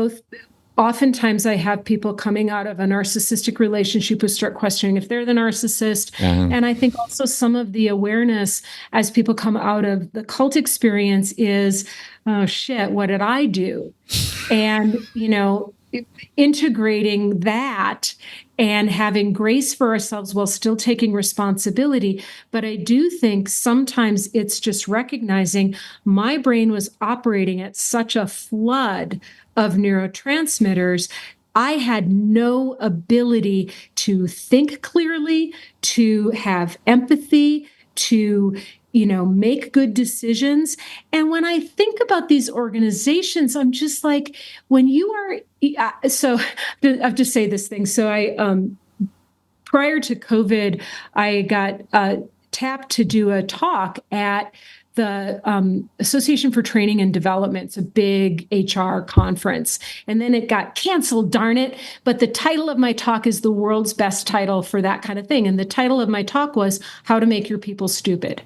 oftentimes I have people coming out of a narcissistic relationship who start questioning if they're the narcissist. And I think also some of the awareness as people come out of the cult experience is, oh shit, what did I do? And, integrating that and having grace for ourselves while still taking responsibility. But I do think sometimes it's just recognizing my brain was operating at such a flood of neurotransmitters. I had no ability to think clearly, to have empathy, to make good decisions. And when I think about these organizations, I'm just like, when you are, so I have to say this thing. So prior to COVID, I got tapped to do a talk at the Association for Training and Development. It's a big HR conference. And then it got canceled, darn it. But the title of my talk is the world's best title for that kind of thing. And the title of my talk was How to Make Your People Stupid.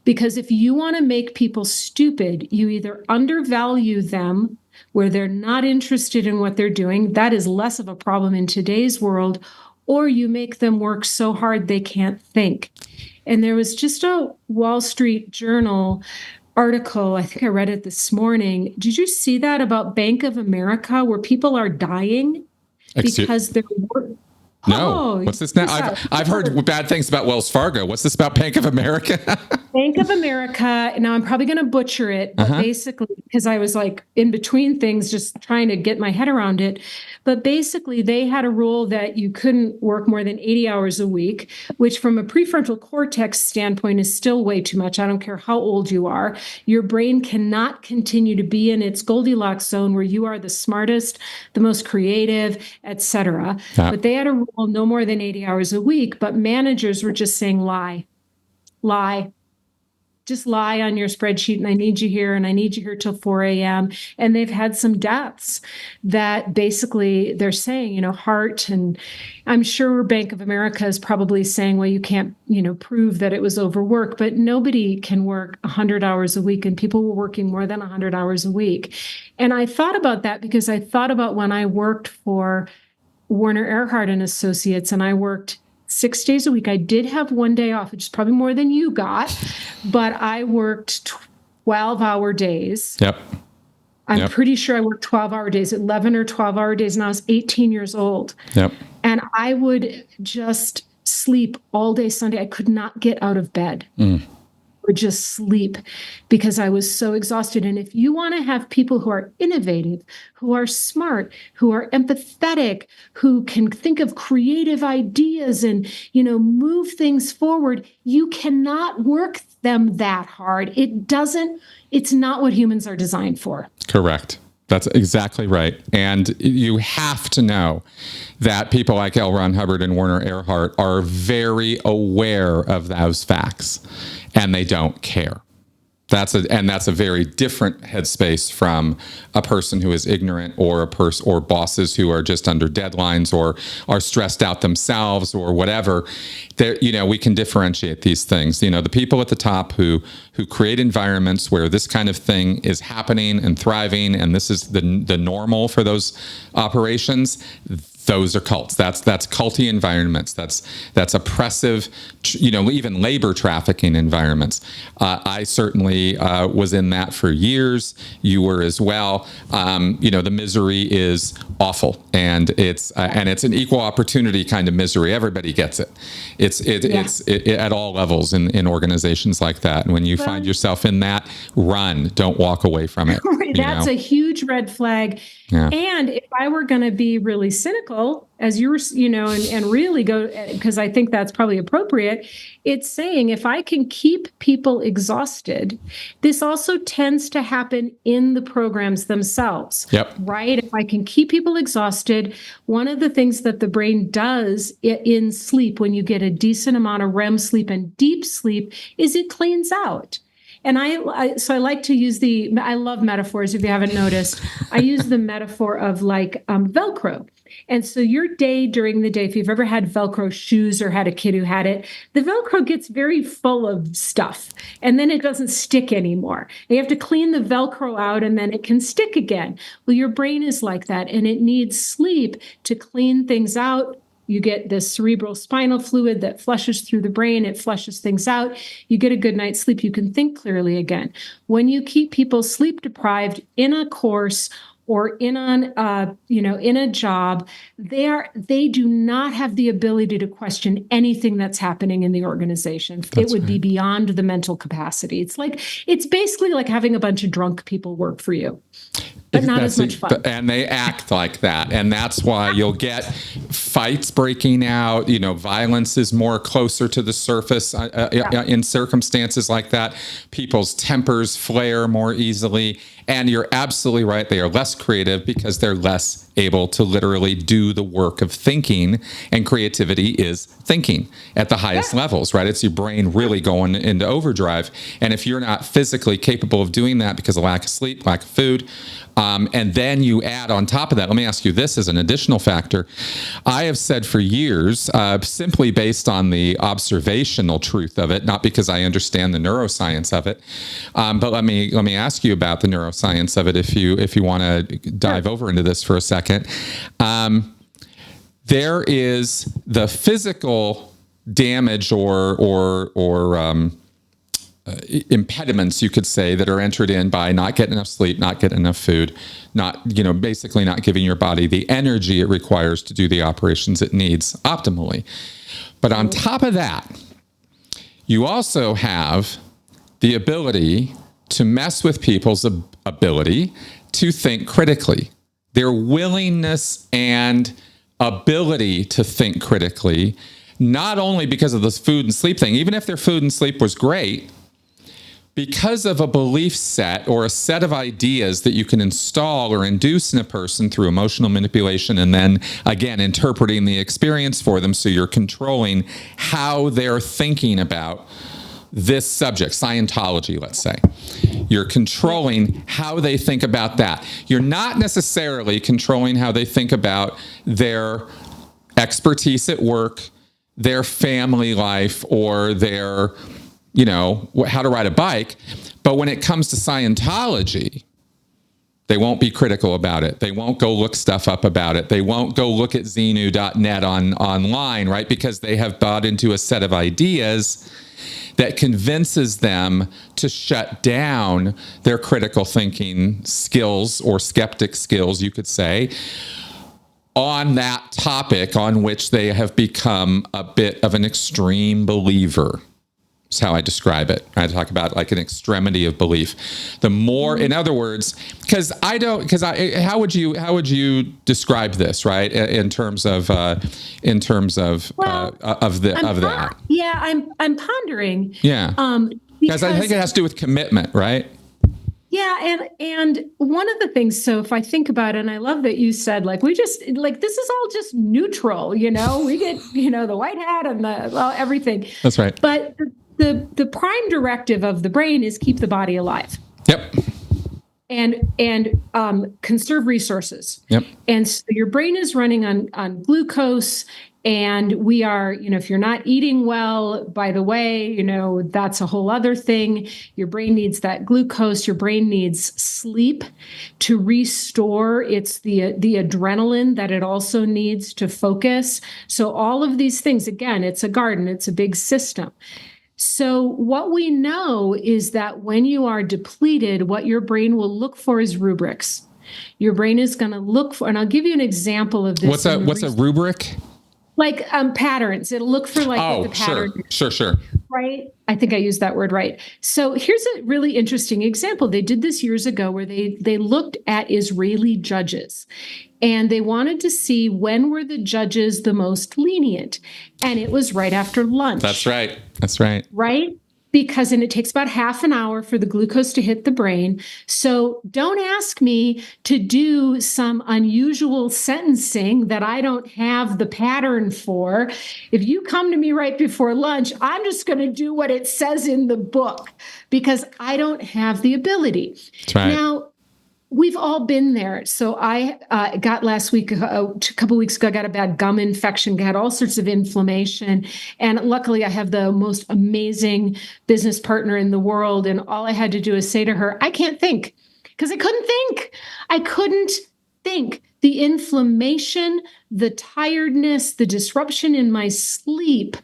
Because if you want to make people stupid, you either undervalue them where they're not interested in what they're doing. That is less of a problem in today's world. Or you make them work so hard they can't think. And there was just a Wall Street Journal article, I think I read it this morning. Did you see that about Bank of America where people are dying because they're No. What's this now? I've heard bad things about Wells Fargo. What's this about Bank of America? Bank of America. Now I'm probably going to butcher it, but basically, because I was like in between things, just trying to get my head around it. But basically, they had a rule that you couldn't work more than 80 hours a week, which from a prefrontal cortex standpoint is still way too much. I don't care how old you are. Your brain cannot continue to be in its Goldilocks zone where you are the smartest, the most creative, etc. But they had a rule no more than 80 hours a week, but managers were just saying lie. Just lie on your spreadsheet, and I need you here, and I need you here till 4 a.m. And they've had some deaths that basically they're saying, heart, and I'm sure Bank of America is probably saying, well, you can't, prove that it was overwork, but nobody can work 100 hours a week, and people were working more than 100 hours a week. And I thought about that because I thought about when I worked for Warner Earhart and Associates, and I worked 6 days a week. I did have one day off, which is probably more than you got, but I worked 12-hour days. I'm pretty sure I worked 12-hour days, 11 or 12-hour days, and I was 18 years old. And I would just sleep all day Sunday. I could not get out of bed. Or just sleep because I was so exhausted. And if you want to have people who are innovative, who are smart, who are empathetic, who can think of creative ideas and, move things forward, you cannot work them that hard. It's not what humans are designed for. Correct. That's exactly right. And you have to know that people like L. Ron Hubbard and Warner Earhart are very aware of those facts, and they don't care. That's a very different headspace from a person who is ignorant, or or bosses who are just under deadlines or are stressed out themselves or whatever. We can differentiate these things. The people at the top who create environments where this kind of thing is happening and thriving, and this is the normal for those operations. Those are cults. That's culty environments. That's oppressive, even labor trafficking environments. I certainly was in that for years. You were as well. The misery is awful, and it's an equal opportunity kind of misery. Everybody gets it. It's at all levels in organizations like that. And when you find yourself in that, run. Don't walk away from it. That's a huge red flag. Yeah. And if I were going to be really cynical, as you were, and really go, because I think that's probably appropriate, it's saying if I can keep people exhausted, this also tends to happen in the programs themselves. Right? If I can keep people exhausted, one of the things that the brain does in sleep, when you get a decent amount of REM sleep and deep sleep, is it cleans out. And I like to use I love metaphors, if you haven't noticed. I use the metaphor of like Velcro. And so your day during the day, if you've ever had Velcro shoes or had a kid who had it, the Velcro gets very full of stuff and then it doesn't stick anymore. And you have to clean the Velcro out and then it can stick again. Well, your brain is like that and it needs sleep to clean things out. You get this cerebral spinal fluid that flushes through the brain. It flushes things out. You get a good night's sleep. You can think clearly again. When you keep people sleep deprived in a course or in a job, they do not have the ability to question anything that's happening in the organization. It would be beyond the mental capacity. It's basically like having a bunch of drunk people work for you, but not as much fun. And they act like that. And that's why you'll get fights breaking out. Violence is more closer to the surface in circumstances like that. People's tempers flare more easily. And you're absolutely right. They are less creative because they're less able to literally do the work of thinking. And creativity is thinking at the highest levels, right? It's your brain really going into overdrive. And if you're not physically capable of doing that because of lack of sleep, lack of food, and then you add on top of that, let me ask you this as an additional factor. I have said for years, simply based on the observational truth of it, not because I understand the neuroscience of it, but let me ask you about the neuroscience of it if you want to dive over into this for a second. There is the physical damage or impediments, you could say, that are entered in by not getting enough sleep, not getting enough food, basically not giving your body the energy it requires to do the operations it needs optimally. But on top of that, you also have the ability to mess with people's ability to think critically. Their willingness and ability to think critically, not only because of this food and sleep thing, even if their food and sleep was great, because of a belief set or a set of ideas that you can install or induce in a person through emotional manipulation and then, again, interpreting the experience for them, so you're controlling how they're thinking about this subject, Scientology, let's say. You're controlling how they think about that. You're not necessarily controlling how they think about their expertise at work, their family life, or their how to ride a bike. But when it comes to Scientology, they won't be critical about it. They won't go look stuff up about it. They won't go look at Xenu.net online, right? Because they have bought into a set of ideas that convinces them to shut down their critical thinking skills, or skeptic skills, you could say, on that topic on which they have become a bit of an extreme believer. That's how I describe it. I talk about like an extremity of belief. The more, in other words, how would you describe this, right? In terms of that. Yeah, I'm pondering. Yeah. Because I think it has to do with commitment, right? Yeah, and one of the things, so if I think about it, and I love that you said, this is all just neutral, we get, the white hat and everything. That's right. But the prime directive of the brain is keep the body alive. Yep. And conserve resources. Yep. And so your brain is running on glucose. And we are, if you're not eating well, by the way, that's a whole other thing. Your brain needs that glucose. Your brain needs sleep to restore. It's the adrenaline that it also needs to focus. So all of these things, again, it's a garden. It's a big system. So what we know is that when you are depleted, what your brain will look for is rubrics. Your brain is going to look for, and I'll give you an example of this. What's a rubric? Like patterns. It'll look for what the pattern. Sure. Right? I think I used that word right. So here's a really interesting example. They did this years ago where they looked at Israeli judges and they wanted to see when were the judges the most lenient. And it was right after lunch. That's right. Right? Because it takes about half an hour for the glucose to hit the brain. So don't ask me to do some unusual sentencing that I don't have the pattern for. If you come to me right before lunch, I'm just going to do what it says in the book because I don't have the ability. That's right. Now, we've all been there. So I got last week, a couple weeks ago, I got a bad gum infection, got all sorts of inflammation. And luckily I have the most amazing business partner in the world. And all I had to do is say to her, I can't think, because I couldn't think. I couldn't think. The inflammation, the tiredness, the disruption in my sleep,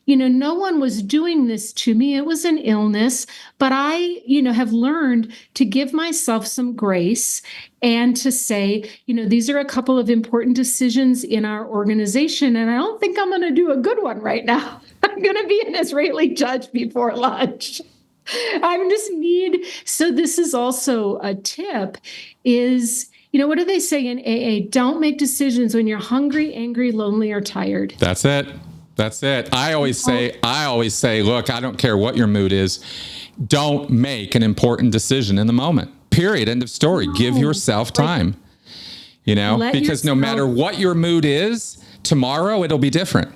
no one was doing this to me. It was an illness, but I, have learned to give myself some grace and to say, these are a couple of important decisions in our organization, and I don't think I'm going to do a good one right now. I'm going to be an Israeli judge before lunch. So this is also a tip is, what do they say in AA? Don't make decisions when you're hungry, angry, lonely, or tired. That's it. I always say, look, I don't care what your mood is. Don't make an important decision in the moment. Period. End of story. Give yourself time, because no matter what your mood is, tomorrow it'll be different.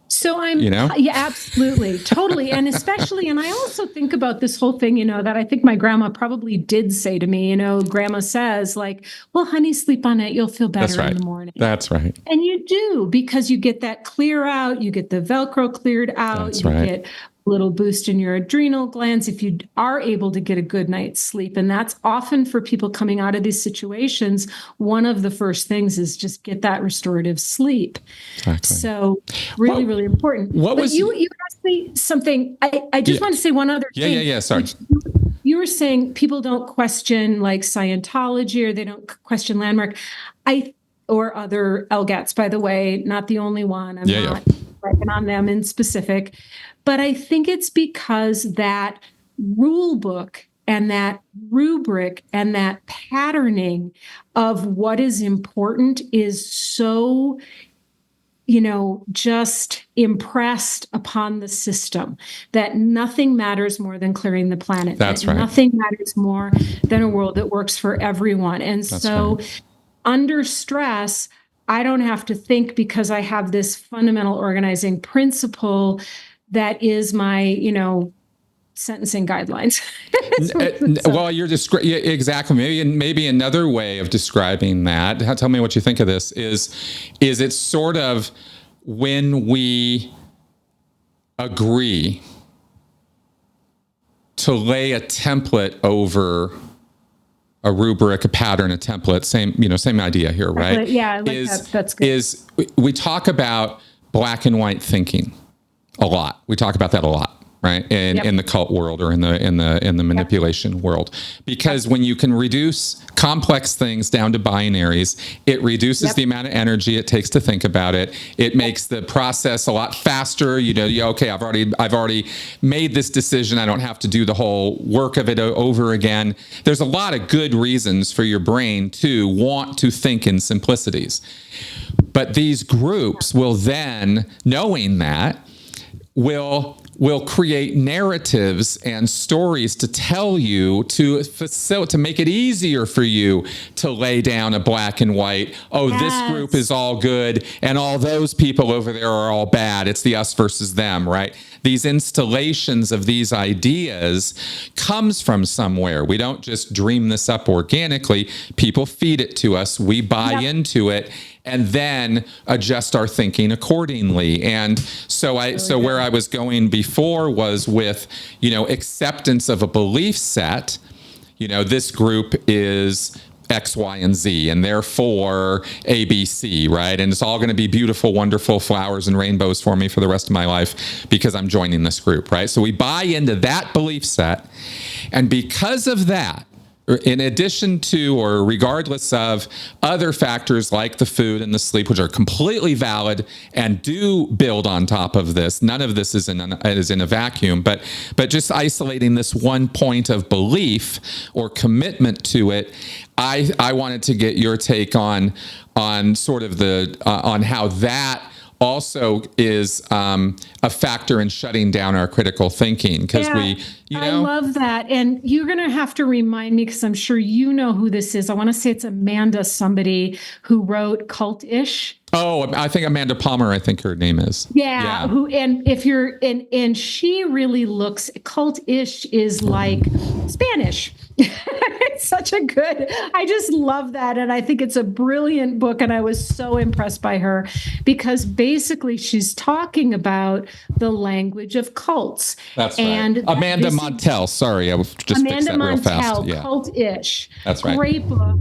So yeah, absolutely, totally. And especially, and I also think about this whole thing, that I think my grandma probably did say to me, grandma says like, well, honey, sleep on it. You'll feel better in the morning. That's right. And you do, because you get that clear out, you get the Velcro cleared out, get a little boost in your adrenal glands if you are able to get a good night's sleep. And that's often for people coming out of these situations. One of the first things is just get that restorative sleep. Exactly. So really, really important. You asked me something. I just want to say one other thing. Yeah. Sorry. You were saying people don't question like Scientology, or they don't question Landmark. Or other LGATs, by the way, not the only one. I'm not working on them in specific. But I think it's because that rule book and that rubric and that patterning of what is important is so, just impressed upon the system that nothing matters more than clearing the planet. That's right. Nothing matters more than a world that works for everyone. And under stress, I don't have to think, because I have this fundamental organizing principle that is my, sentencing guidelines. Well, you're exactly. Maybe another way of describing that. Tell me what you think of this. Is it sort of when we agree to lay a template over a rubric, a pattern, a template, same idea here, right? Yeah, I like that. That's good. We talk about black and white thinking a lot. We talk about that a lot, right? In the cult world, or in the manipulation world, because when you can reduce complex things down to binaries, it reduces the amount of energy it takes to think about it. It makes the process a lot faster. Okay, I've already made this decision. I don't have to do the whole work of it over again. There's a lot of good reasons for your brain to want to think in simplicities. But these groups will then, knowing that, will create narratives and stories to tell you, to make it easier for you to lay down a black and white. This group is all good, and all those people over there are all bad. It's the us versus them, right? These installations of these ideas comes from somewhere. We don't just dream this up organically. People feed it to us. We buy into it, and then adjust our thinking accordingly. And so where I was going before was with, acceptance of a belief set. This group is X, Y, and Z, and therefore ABC, right? And it's all going to be beautiful, wonderful flowers and rainbows for me for the rest of my life because I'm joining this group, right? So we buy into that belief set. And because of that, in addition to, or regardless of, other factors like the food and the sleep, which are completely valid and do build on top of this. None of this is in a vacuum, but just isolating this one point of belief or commitment to it, I wanted to get your take on sort of on how that also is a factor in shutting down our critical thinking, because I love that. And you're going to have to remind me, because I'm sure you know who this is. I want to say it's Amanda somebody who wrote Cult-ish. Oh, I think Amanda Palmer, I think her name is. Yeah. And she really looks, Cult-ish is like Spanish. such a good, I just love that. And I think it's a brilliant book. And I was so impressed by her because basically she's talking about the language of cults. That's and right. Amanda Montell. Sorry, I was just Amanda that real fast. Montell, Cult-ish. That's right. Great book.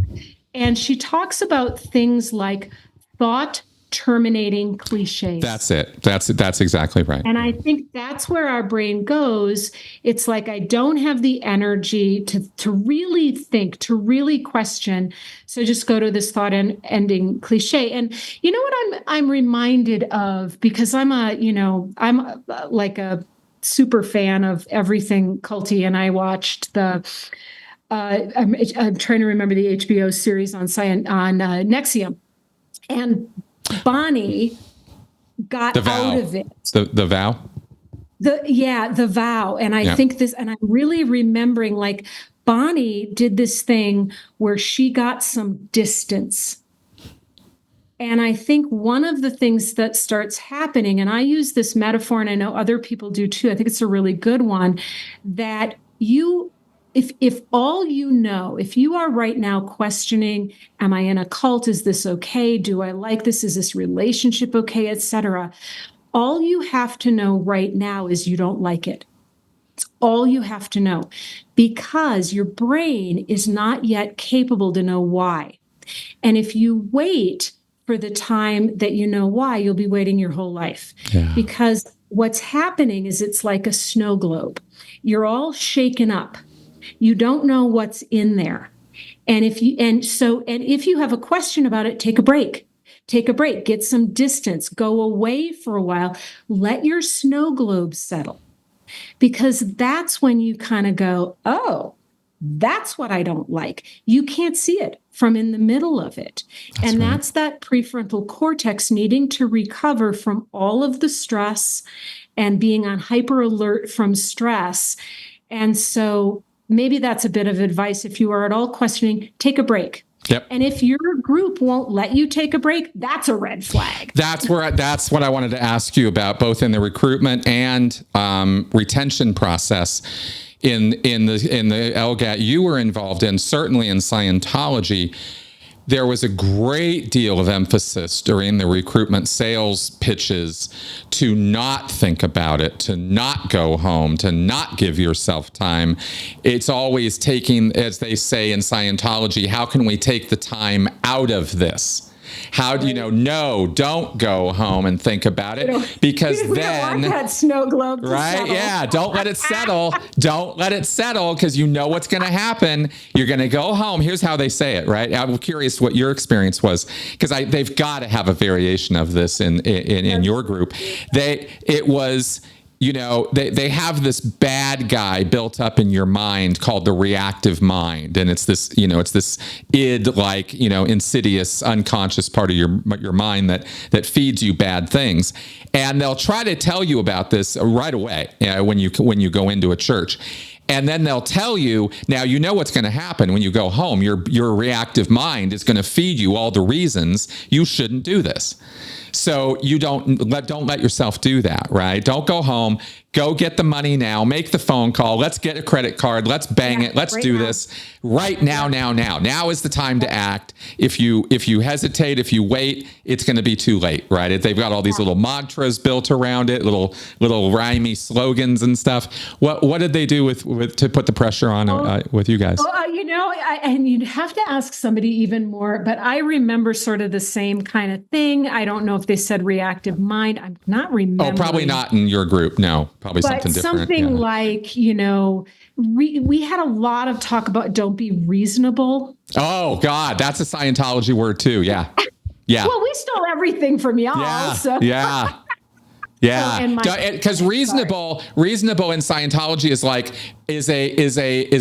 And she talks about things like thought terminating cliches. That's it. That's exactly right. And I think that's where our brain goes. It's like, I don't have the energy to really think, to really question. So just go to this thought ending cliche. And you know what I'm reminded of, because I'm like a super fan of everything culty, and I watched the I'm trying to remember the HBO series on Nexium, and Bonnie got out of it. The Vow? The Vow. And I think this, and I'm really remembering, like, Bonnie did this thing where she got some distance. And I think one of the things that starts happening, and I use this metaphor, and I know other people do too, I think it's a really good one, that if all you know, if you are right now questioning, am I in a cult? Is this okay? Do I like this? Is this relationship okay? Etc. All you have to know right now is you don't like it. It's all you have to know, because your brain is not yet capable to know why. And if you wait for the time that you know why, you'll be waiting your whole life. Yeah. Because what's happening is it's like a snow globe. You're all shaken up. You don't know what's in there. And if you have a question about it, take a break, get some distance, go away for a while, let your snow globe settle, because that's when you kind of go, oh, that's what I don't like. You can't see it from in the middle of it. That's that prefrontal cortex needing to recover from all of the stress and being on hyper alert from stress. And so maybe that's a bit of advice. If you are at all questioning, take a break. Yep. And if your group won't let you take a break, that's a red flag. That's what I wanted to ask you about, both in the recruitment and retention process in the LGAT you were involved in. Certainly in Scientology, there was a great deal of emphasis during the recruitment sales pitches to not think about it, to not go home, to not give yourself time. It's always taking, as they say in Scientology, how can we take the time out of this? How do you know? No, don't go home and think about it, because we don't want that snow globe to settle. Yeah, don't let it settle. Don't let it settle, because you know what's going to happen. You're going to go home. Here's how they say it, right? I'm curious what your experience was, because they've got to have a variation of this in your group. It was, they have this bad guy built up in your mind called the reactive mind. And it's this, id, like, insidious, unconscious part of your mind that feeds you bad things. And they'll try to tell you about this right away when you go into a church. And then they'll tell you, now you know what's going to happen when you go home. Your reactive mind is going to feed you all the reasons you shouldn't do this. So you don't let yourself do that, right? Don't go home. Go get the money now. Make the phone call. Let's get a credit card. Let's bang it. Let's do this right now. Now is the time to act. If you hesitate, if you wait, it's going to be too late, right? They've got all these little mantras built around it, little rhymey slogans and stuff. What did they do with to put the pressure on with you guys? And you'd have to ask somebody even more, but I remember sort of the same kind of thing. I don't know if they said reactive mind. I'm not remembering. Oh, probably not in your group. No, probably something different. Something like, we had a lot of talk about don't be reasonable. Oh, God, that's a Scientology word too. Yeah. Yeah. Well, we stole everything from y'all. Yeah. So. Yeah. Yeah, because reasonable in Scientology is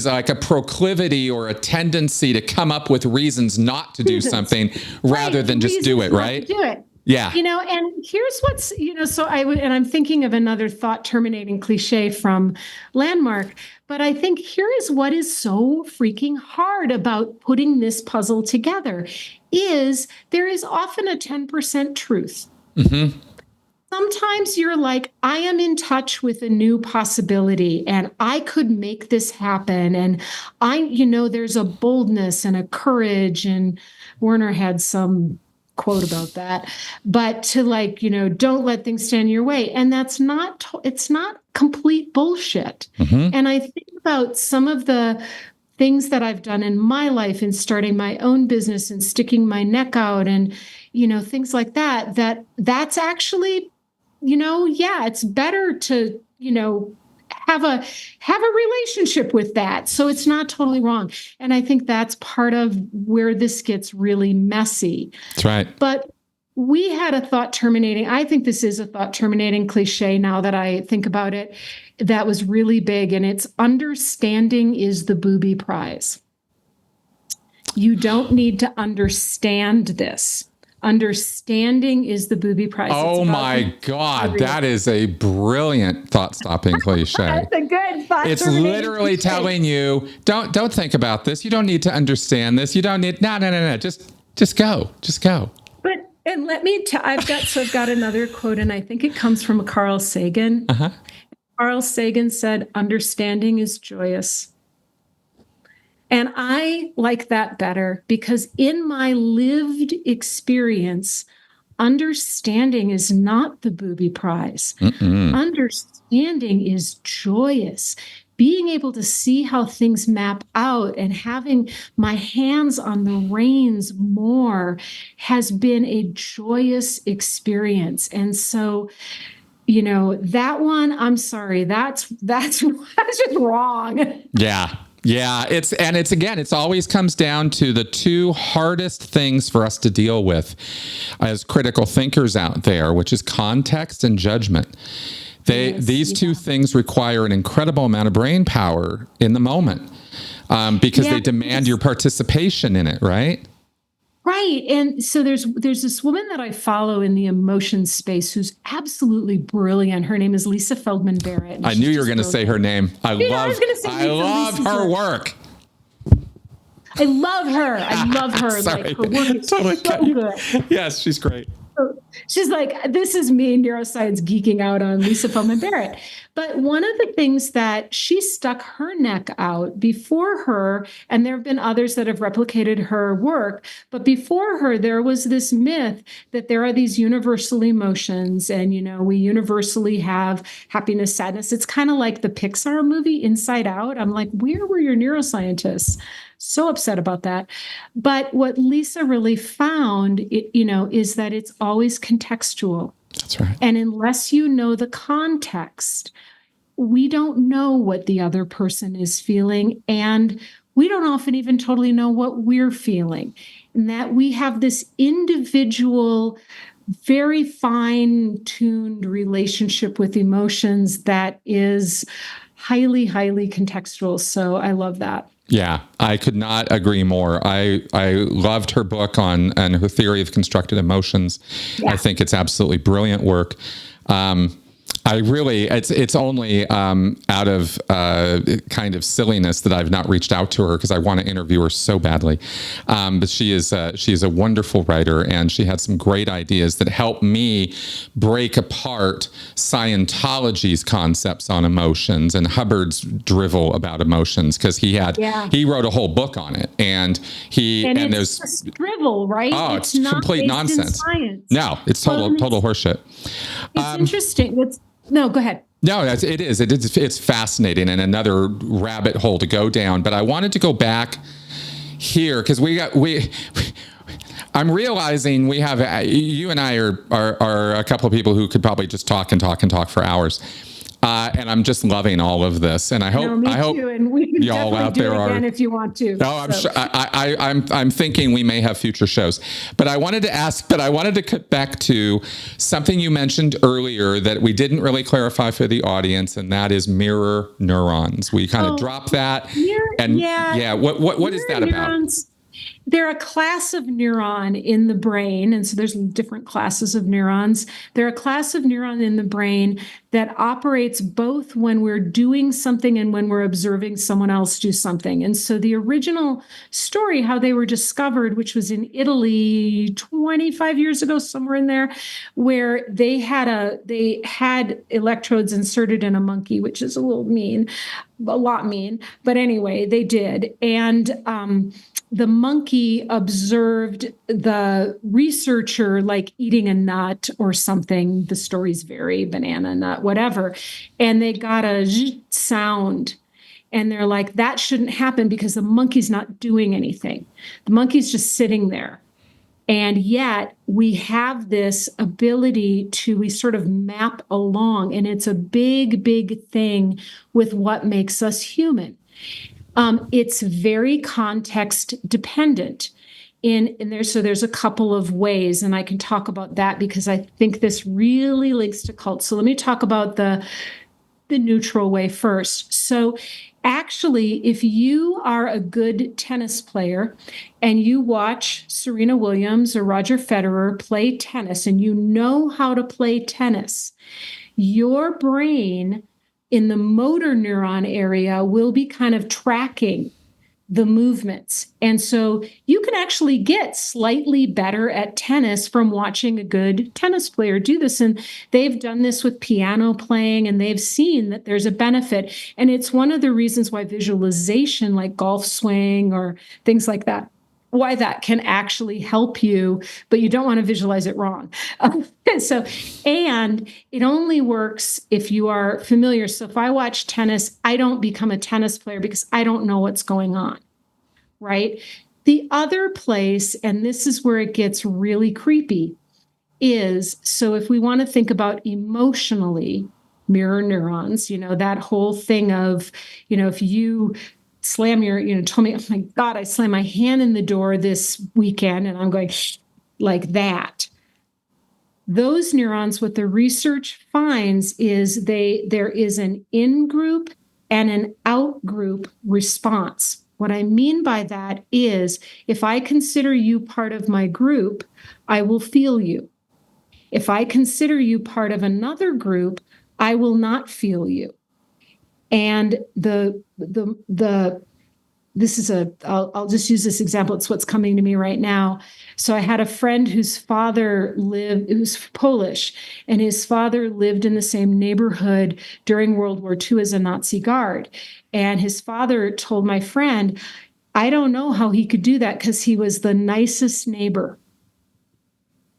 like a proclivity or a tendency to come up with reasons not to do something rather than just do it, right? Do it. Yeah. And here's what's, so I'm thinking of another thought terminating cliche from Landmark, but I think here is what is so freaking hard about putting this puzzle together is there is often a 10% truth. Mm-hmm. sometimes you're like, I am in touch with a new possibility and I could make this happen. And there's a boldness and a courage. And Werner had some quote about that, but to don't let things stand in your way. And it's not complete bullshit. Mm-hmm. And I think about some of the things that I've done in my life in starting my own business and sticking my neck out and, things like that's actually, it's better to, have a relationship with that. So it's not totally wrong. And I think that's part of where this gets really messy. That's right. But we had a thought terminating. I think this is a thought terminating cliche now that I think about it. That was really big. And it's understanding is the booby prize. You don't need to understand this. Understanding is the booby prize. Oh my God, that is a brilliant thought-stopping cliche. That's a good thought. It's literally telling you, don't think about this. You don't need to understand this. You don't need no. Just go. And let me I've got another quote, and I think it comes from Carl Sagan. Uh-huh. Carl Sagan said, "Understanding is joyous." And I like that better because in my lived experience, understanding is not the booby prize. Mm-mm. Understanding is joyous. Being able to see how things map out and having my hands on the reins more has been a joyous experience. And so, that one, I'm sorry, that's just wrong. Yeah, it's always comes down to the two hardest things for us to deal with as critical thinkers out there, which is context and judgment. These two things require an incredible amount of brain power in the moment because they demand your participation in it, right? Right. And so there's this woman that I follow in the emotion space who's absolutely brilliant. Her name is Lisa Feldman Barrett. I knew you were going to say her name. I love her work. I love her. Sorry. Like her work is Totally so good. Yes, she's great. She's like, this is me, neuroscience, geeking out on Lisa Feldman Barrett. But one of the things that she stuck her neck out before her, and there have been others that have replicated her work, but before her, there was this myth that there are these universal emotions, and we universally have happiness, sadness. It's kind of like the Pixar movie Inside Out. I'm like, where were your neuroscientists? So upset about that. But what Lisa really found, is that it's always contextual. That's right. And unless you know the context, we don't know what the other person is feeling. And we don't often even totally know what we're feeling. And that we have this individual, very fine-tuned relationship with emotions that is highly, highly contextual. So I love that. Yeah, I could not agree more. I loved her book on her theory of constructed emotions. Yeah. I think it's absolutely brilliant work. It's only out of kind of silliness that I've not reached out to her because I want to interview her so badly. But she is a wonderful writer, and she had some great ideas that helped me break apart Scientology's concepts on emotions and Hubbard's drivel about emotions, because he wrote a whole book on it, and it's just drivel, right? Oh, it's complete nonsense. No, it's total horseshit. It's interesting. No, go ahead. No, it is. It's fascinating and another rabbit hole to go down. But I wanted to go back here because I'm realizing we have you and I are a couple of people who could probably just talk for hours. And I'm just loving all of this, and I hope too, and we can y'all out there are again if you want to. No, I'm sure. I'm thinking we may have future shows, but I wanted to cut back to something you mentioned earlier that we didn't really clarify for the audience, and that is mirror neurons. We kind of dropped that, what is that about? They're a class of neuron in the brain. And so there's different classes of neurons. They're a class of neuron in the brain that operates both when we're doing something and when we're observing someone else do something. And so the original story, how they were discovered, which was in Italy 25 years ago, somewhere in there, where they had electrodes inserted in a monkey, which is a lot mean. But anyway, they did. And the monkey observed the researcher like eating a nut or something. The stories vary, banana nut, whatever. And they got a sound. And they're like, that shouldn't happen because the monkey's not doing anything. The monkey's just sitting there. And yet we have this ability we sort of map along. And it's a big, big thing with what makes us human. It's very context dependent. So there's a couple of ways, and I can talk about that because I think this really links to cults. So let me talk about the neutral way first. So actually, if you are a good tennis player and you watch Serena Williams or Roger Federer play tennis and you know how to play tennis, your brain in the motor neuron area will be kind of tracking the movements. And so you can actually get slightly better at tennis from watching a good tennis player do this. And they've done this with piano playing, and they've seen that there's a benefit. And it's one of the reasons why visualization, like golf swing or things like that, why that can actually help you, but you don't want to visualize it wrong. And it only works if you are familiar. So if I watch tennis, I don't become a tennis player because I don't know what's going on, right? The other place, and this is where it gets really creepy, is so if we want to think about emotionally, mirror neurons, that whole thing of, if you slam told me, oh my God, I slammed my hand in the door this weekend and I'm going like that. Those neurons, what the research finds is there is an in-group and an out-group response. What I mean by that is if I consider you part of my group, I will feel you. If I consider you part of another group, I will not feel you. And I'll just use this example. It's what's coming to me right now. So I had a friend whose Polish, and his father lived in the same neighborhood during World War II as a Nazi guard. And his father told my friend, I don't know how he could do that because he was the nicest neighbor.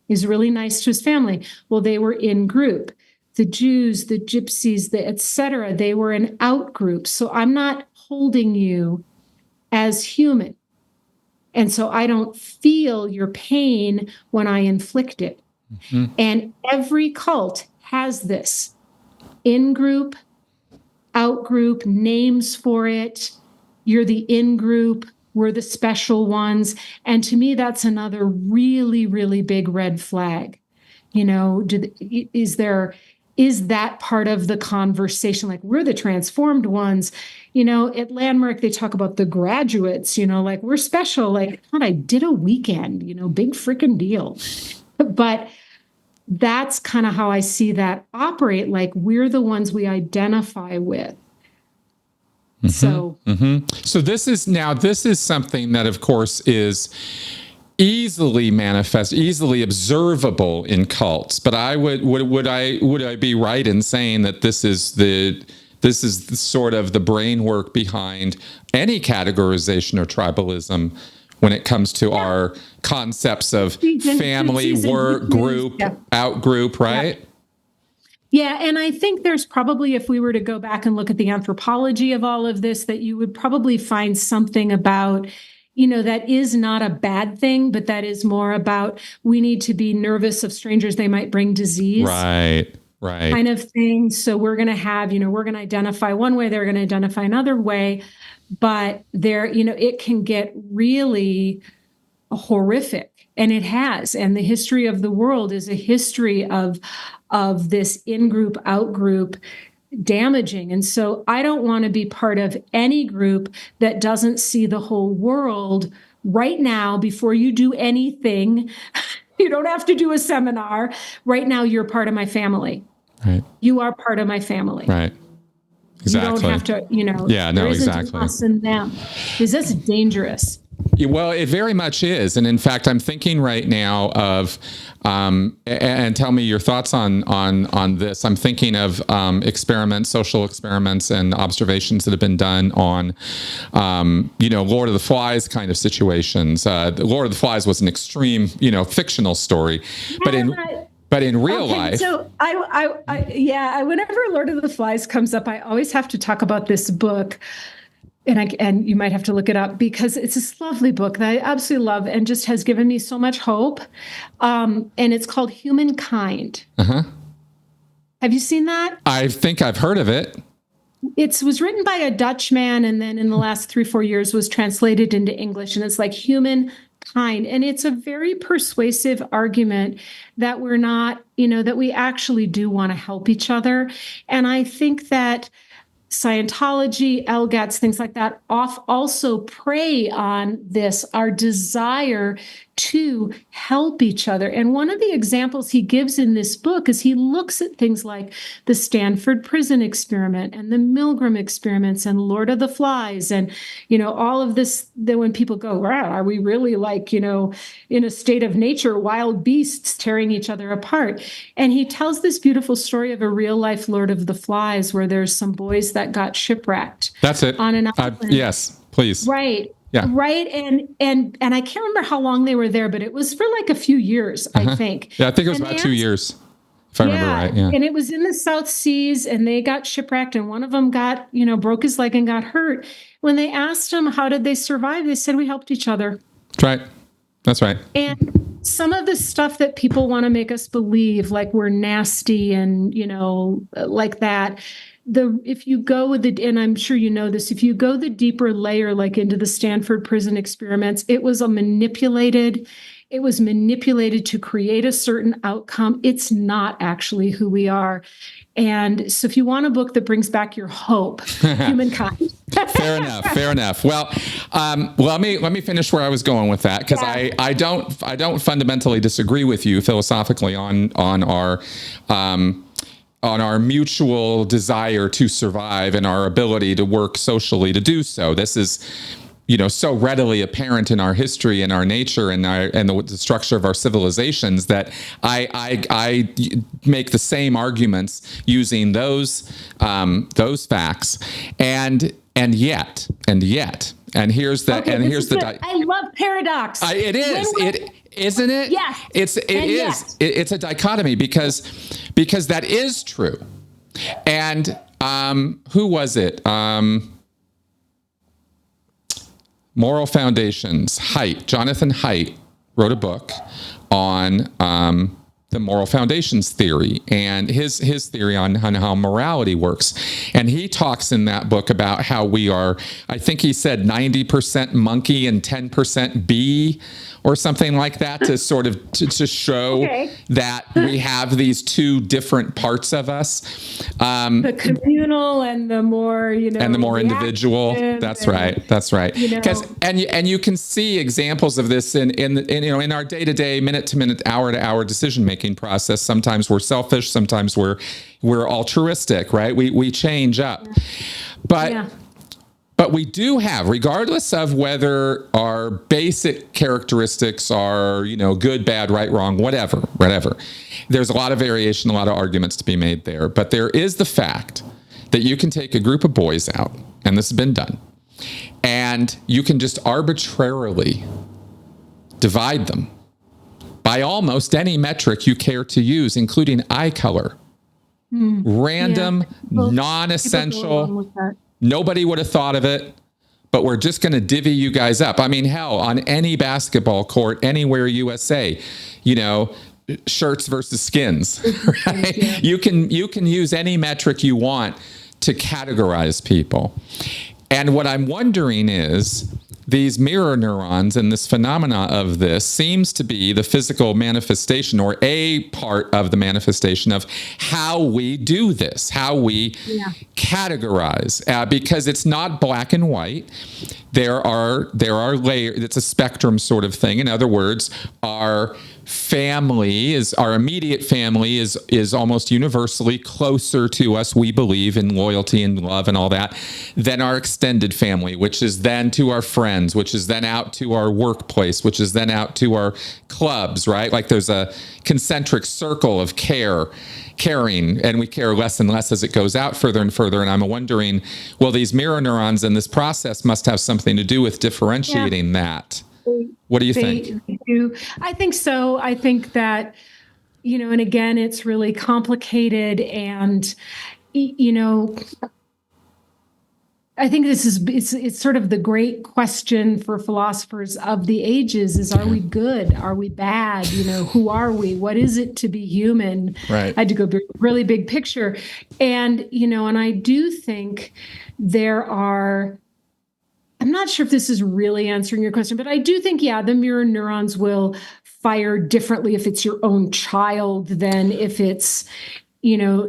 He's really nice to his family. Well, they were in group. The Jews, the Gypsies, the et cetera, they were an out group. So I'm not holding you as human. And so I don't feel your pain when I inflict it. Mm-hmm. And every cult has this in-group, out-group, names for it. You're the in-group, we're the special ones. And to me, that's another really, really big red flag. Is that part of the conversation? Like, we're the transformed ones. At Landmark, they talk about the graduates, like we're special. Like, God, I did a weekend, big freaking deal. But that's kind of how I see that operate. Like, we're the ones we identify with. Mm-hmm. So this is something that, of course, is easily manifest, easily observable in cults. But would I be right in saying that this is sort of the brain work behind any categorization or tribalism when it comes to our concepts of family, work, group, out group, right? Yeah, and I think there's probably, if we were to go back and look at the anthropology of all of this, that you would probably find something about, that is not a bad thing, but that is more about we need to be nervous of strangers. They might bring disease. Right. Kind of thing. So we're going to have, we're going to identify one way, they're going to identify another way. But it can get really horrific. And it has. And the history of the world is a history of this in-group, out-group damaging. And so I don't want to be part of any group that doesn't see the whole world right now, before you do anything, you don't have to do a seminar. Right now, you're part of my family. Right. You are part of my family. Right. Exactly. You don't have to, Yeah, no, there isn't exactly. us and them. Because that's dangerous. Well, it very much is. And in fact, I'm thinking right now of, and tell me your thoughts on this. I'm thinking of experiments, social experiments and observations that have been done on, Lord of the Flies kind of situations. Lord of the Flies was an extreme, fictional story, but in real life. So whenever Lord of the Flies comes up, I always have to talk about this book. And you might have to look it up because it's this lovely book that I absolutely love and just has given me so much hope. And it's called Humankind. Uh-huh. Have you seen that? I think I've heard of it. It was written by a Dutchman, and then in the last 3-4 years was translated into English. And it's like Humankind. And it's a very persuasive argument that we're not, that we actually do want to help each other. And I think that Scientology, LGATs, things like that, also prey on this, our desire to help each other. And one of the examples he gives in this book is he looks at things like the Stanford Prison Experiment and the Milgram experiments and Lord of the Flies and, all of this, that when people go, wow, are we really like, in a state of nature, wild beasts tearing each other apart? And he tells this beautiful story of a real life Lord of the Flies where there's some boys that got shipwrecked. That's it. On an island. Yes, please. Right. Yeah. Right. And I can't remember how long they were there, but it was for like a few years, I think. Yeah, I think it was about 2 years, if I remember right. Yeah. And it was in the South Seas and they got shipwrecked and one of them got, broke his leg and got hurt. When they asked them, how did they survive? They said, we helped each other. That's right. That's right. And some of the stuff that people want to make us believe, like we're nasty and, like that, if you go with and I'm sure you know this, if you go the deeper layer, like into the Stanford Prison Experiments, it was manipulated to create a certain outcome. It's not actually who we are. And so if you want a book that brings back your hope, Humankind. Fair enough. Well, let me finish where I was going with that, because I don't fundamentally disagree with you philosophically on our mutual desire to survive and our ability to work socially to do so. This is, so readily apparent in our history and our nature and the structure of our civilizations that I make the same arguments using those facts, and yet, here's the I love paradox. It is. Isn't it? Yeah. It's a dichotomy because that is true. And who was it? Moral Foundations. Jonathan Haidt wrote a book on the moral foundations theory and his theory on how morality works. And he talks in that book about how we are, I think he said 90% monkey and 10% bee or something like that, to sort of to show that we have these two different parts of us. The communal and the more, and the more individual. That's right. Because and you can see examples of this in our day-to-day, minute-to-minute, hour-to-hour decision-making process. Sometimes we're selfish, sometimes we're altruistic, right? We change up. But we do have, regardless of whether our basic characteristics are, good, bad, right, wrong, whatever, there's a lot of variation, a lot of arguments to be made there. But there is the fact that you can take a group of boys out, and this has been done, and you can just arbitrarily divide them by almost any metric you care to use, including eye color. Random, non-essential. Nobody would have thought of it, but we're just going to divvy you guys up. I mean, hell, on any basketball court, anywhere USA, shirts versus skins, right? Yeah. You can use any metric you want to categorize people. And what I'm wondering is these mirror neurons and this phenomena of this seems to be the physical manifestation, or a part of the manifestation of how we do this, how we categorize, because it's not black and white. There are layers. It's a spectrum sort of thing. In other words, our immediate family is almost universally closer to us, we believe, in loyalty and love and all that, than our extended family, which is then to our friends, which is then out to our workplace, which is then out to our clubs, right? Like there's a concentric circle of caring, and we care less and less as it goes out further and further. And I'm wondering, well, these mirror neurons and this process must have something to do with differentiating that. What do you think? They do. I think so. I think that, and again, it's really complicated. And, I think it's sort of the great question for philosophers of the ages is, are we good? Are we bad? Who are we? What is it to be human? Right. I had to go really big picture. And, and I do think there are, I'm not sure if this is really answering your question, but I do think, the mirror neurons will fire differently if it's your own child than if it's,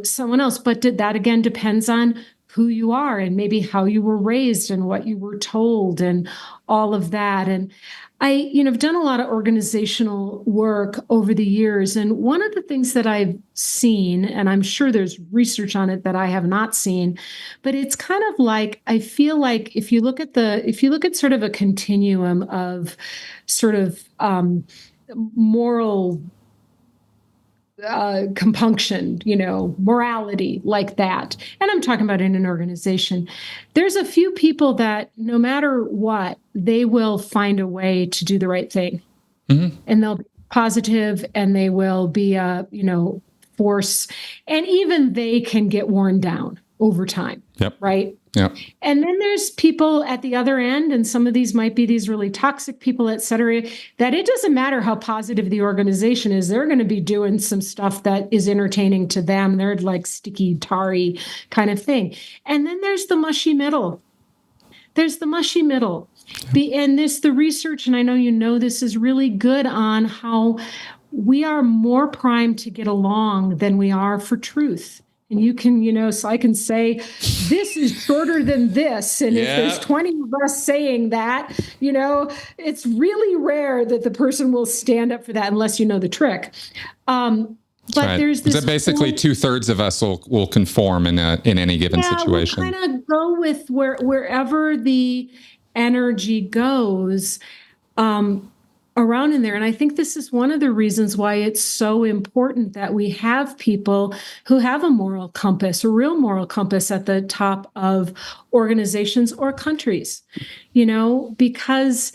someone else. But that, again, depends on who you are and maybe how you were raised and what you were told and all of that. And I've done a lot of organizational work over the years. And one of the things that I've seen, and I'm sure there's research on it that I have not seen, but it's kind of like, I feel like if you look at sort of a continuum of sort of moral compunction, morality like that. And I'm talking about in an organization. There's a few people that no matter what, they will find a way to do the right thing. Mm-hmm. And they'll be positive and they will be a, force. And even they can get worn down over time. Yep. Right. Yep. And then there's people at the other end, and some of these might be these really toxic people, et cetera, that it doesn't matter how positive the organization is, they're going to be doing some stuff that is entertaining to them. They're like sticky, tarry kind of thing. And then there's the mushy middle. And the research, and I know this is really good on how we are more primed to get along than we are for truth. And you can, so I can say, this is shorter than this. And if there's 20 of us saying that, it's really rare that the person will stand up for that unless you know the trick. But right. There's this. So basically, 2/3 of us will conform in any given situation. We'll kind of go with wherever the energy goes. Around in there. And I think this is one of the reasons why it's so important that we have people who have a moral compass, a real moral compass at the top of organizations or countries, because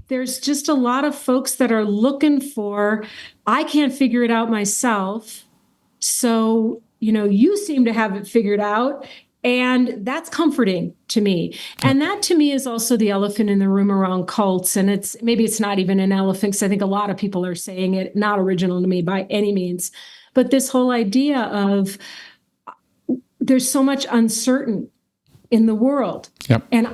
there's just a lot of folks that are looking for, I can't figure it out myself. So, you seem to have it figured out. And that's comforting to me. And that to me is also the elephant in the room around cults. And maybe it's not even an elephant, because I think a lot of people are saying it, not original to me by any means. But this whole idea of there's so much uncertain in the world. Yep. And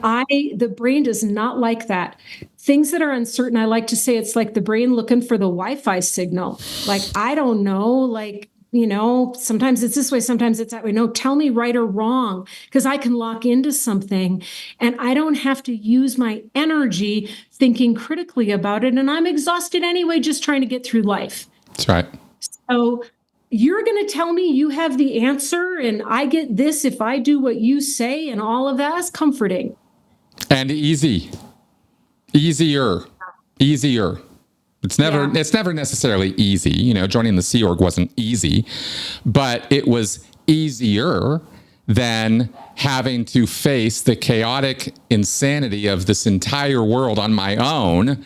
the brain does not like that. Things that are uncertain, I like to say it's like the brain looking for the Wi-Fi signal. Like, I don't know, sometimes it's this way, sometimes it's that way. No, tell me right or wrong, because I can lock into something and I don't have to use my energy thinking critically about it. And I'm exhausted anyway, just trying to get through life. That's right. So you're going to tell me you have the answer and I get this if I do what you say, and all of that is comforting. And easier. It's never necessarily easy. Joining the Sea Org wasn't easy, but it was easier than having to face the chaotic insanity of this entire world on my own,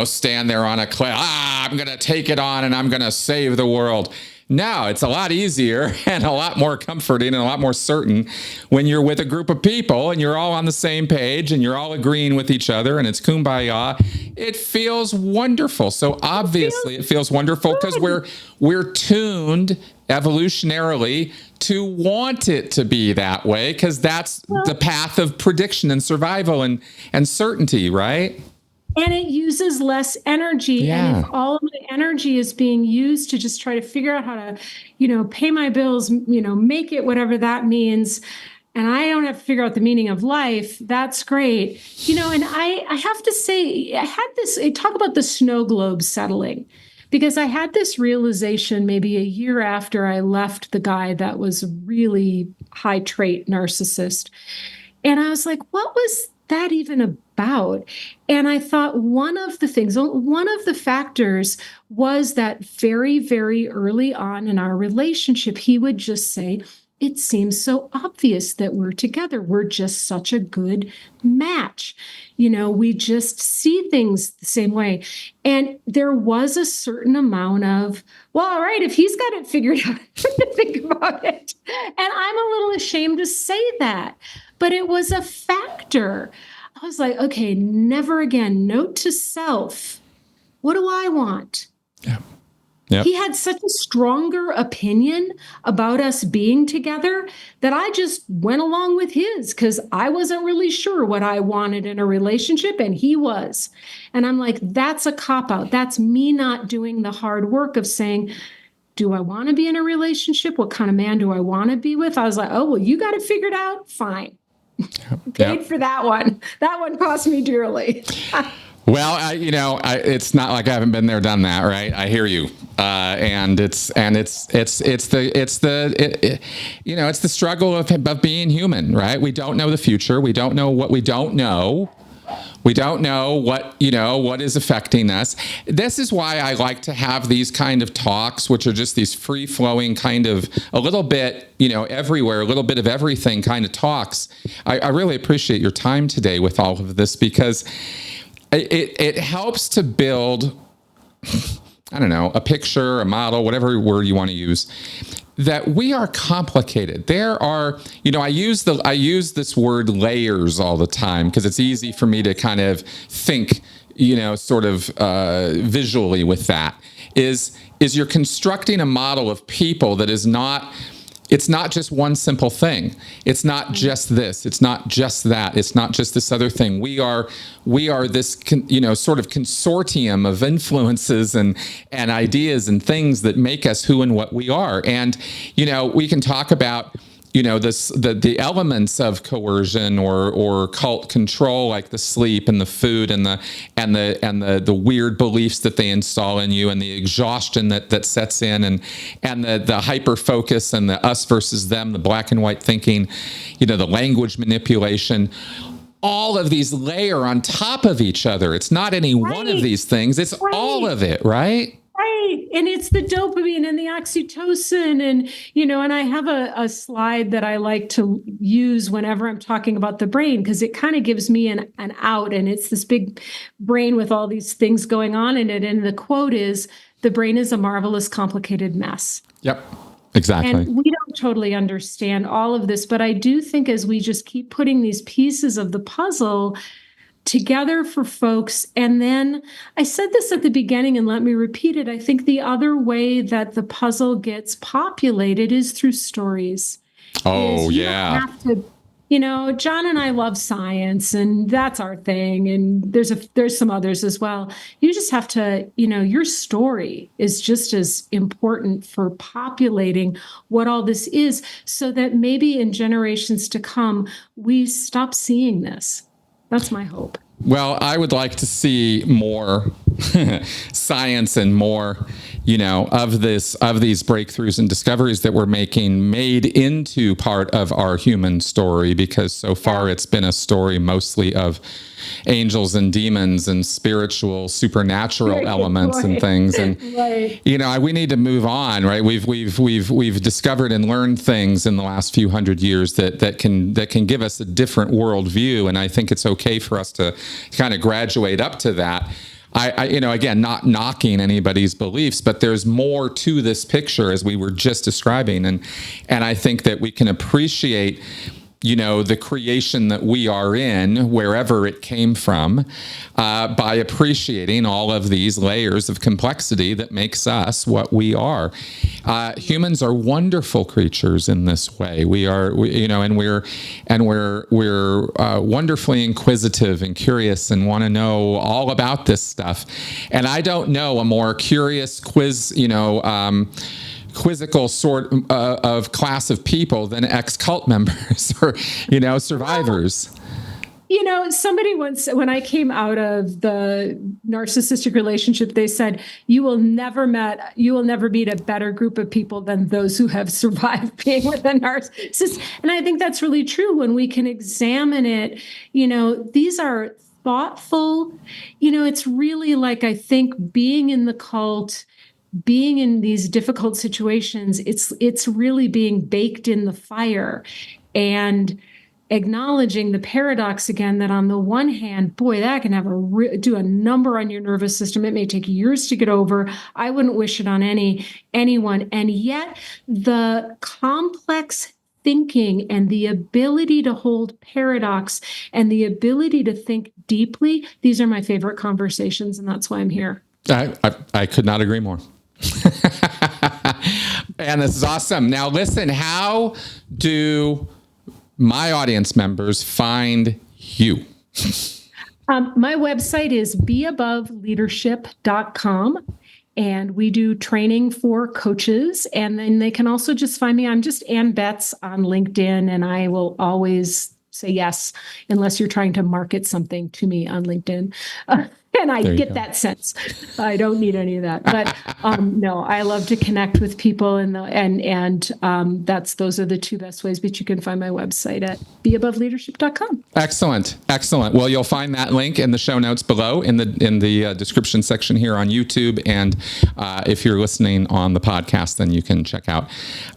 stand there on a cliff, I'm going to take it on and I'm going to save the world. No, it's a lot easier and a lot more comforting and a lot more certain when you're with a group of people and you're all on the same page and you're all agreeing with each other and it's kumbaya. It feels wonderful. So obviously it feels wonderful because we're tuned evolutionarily to want it to be that way, because that's the path of prediction and survival and certainty, right? And it uses less energy. Yeah. And if all of my energy is being used to just try to figure out how to, pay my bills, make it whatever that means, and I don't have to figure out the meaning of life, that's great. And I have to say, I talk about the snow globe settling, because I had this realization maybe a year after I left the guy that was a really high trait narcissist. And I was like, what was that even about? And I thought one of the factors was that very, very early on in our relationship, he would just say, it seems so obvious that we're together. We're just such a good match. We just see things the same way. And there was a certain amount of, well, all right, if he's got it figured out, think about it. And I'm a little ashamed to say that, but it was a factor. I was like, okay, never again. Note to self. What do I want? Yeah. Yep. He had such a stronger opinion about us being together that I just went along with his, because I wasn't really sure what I wanted in a relationship, and he was. And I'm like, that's a cop-out. That's me not doing the hard work of saying, do I want to be in a relationship? What kind of man do I want to be with? I was like, oh, well, you got it figured out? Fine. Paid for that one. That one cost me dearly. Well, it's not like I haven't been there, done that, right? I hear you, and it's the struggle of being human, right? We don't know the future. We don't know what we don't know. We don't know what is affecting us. This is why I like to have these kind of talks, which are just these free-flowing kind of a little bit, everywhere, a little bit of everything kind of talks. I really appreciate your time today with all of this, because it helps to build, I don't know, a picture, a model, whatever word you want to use, that we are complicated. There are, I use this word layers all the time, because it's easy for me to kind of think, sort of visually with that, is you're constructing a model of people that is not, it's not just one simple thing. It's not just this. It's not just that. It's not just this other thing. We are this, sort of consortium of influences and ideas and things that make us who and what we are. And, we can talk about, the elements of coercion or cult control, like the sleep and the food and the weird beliefs that they install in you, and the exhaustion that sets in, and the hyper focus and the us versus them, the black and white thinking, the language manipulation. All of these layer on top of each other. It's not any one of these things. It's all of it, right? Right. And it's the dopamine and the oxytocin. And, and I have a slide that I like to use whenever I'm talking about the brain, because it kind of gives me an out. And it's this big brain with all these things going on in it. And the quote is, the brain is a marvelous, complicated mess. Yep. Exactly. And we don't totally understand all of this, but I do think as we just keep putting these pieces of the puzzle together for folks. And then I said this at the beginning, and let me repeat it. I think the other way that the puzzle gets populated is through stories. Oh, yeah. John and I love science, and that's our thing. And there's some others as well. You just have to, your story is just as important for populating what all this is, so that maybe in generations to come, we stop seeing this. That's my hope. Well, I would like to see more science and more, of these breakthroughs and discoveries that we're making made into part of our human story, because so far it's been a story mostly of angels and demons and spiritual, supernatural elements and things. And we need to move on, right? We've discovered and learned things in the last few hundred years that can give us a different worldview, and I think it's okay for us to kind of graduate up to that. I again, not knocking anybody's beliefs, but there's more to this picture, as we were just describing, and I think that we can appreciate the creation that we are in, wherever it came from, by appreciating all of these layers of complexity that makes us what we are. Humans are wonderful creatures in this way. We're wonderfully inquisitive and curious and want to know all about this stuff. And I don't know a more curious quizzical sort of class of people than ex-cult members or, survivors. Somebody once, when I came out of the narcissistic relationship, they said, you will never meet a better group of people than those who have survived being with a narcissist. And I think that's really true when we can examine it. These are thoughtful, it's really like, I think being in the cult, being in these difficult situations, it's really being baked in the fire and acknowledging the paradox again, that on the one hand, boy, that can have do a number on your nervous system. It may take years to get over. I wouldn't wish it on anyone. And yet the complex thinking and the ability to hold paradox and the ability to think deeply, these are my favorite conversations, and that's why I'm here. I could not agree more. And this is awesome. Now, listen, how do my audience members find you? My website is beaboveleadership.com, and we do training for coaches. And then they can also just find me. I'm just Ann Betz on LinkedIn, and I will always say yes, unless you're trying to market something to me on LinkedIn. And I get that sense. I don't need any of that. But no, I love to connect with people, and those are the two best ways. But you can find my website at beaboveleadership.com. Excellent. Well, you'll find that link in the show notes below in the description section here on YouTube. And if you're listening on the podcast, then you can check out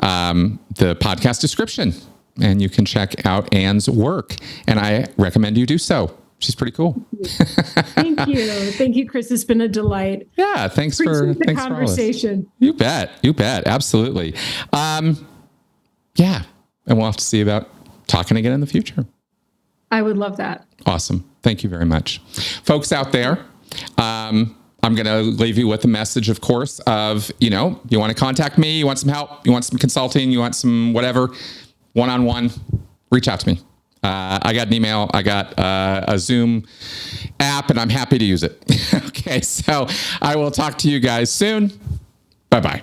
the podcast description, and you can check out Ann's work. And I recommend you do so. She's pretty cool. Thank you. Thank you, Chris. It's been a delight. Yeah. Thanks for the conversation. You bet. Absolutely. Yeah. And we'll have to see about talking again in the future. I would love that. Awesome. Thank you very much. Folks out there, I'm going to leave you with a message, of course, of, you want to contact me, you want some help, you want some consulting, you want some whatever, one-on-one, reach out to me. I got an email, I got a Zoom app, and I'm happy to use it. Okay, so I will talk to you guys soon. Bye-bye.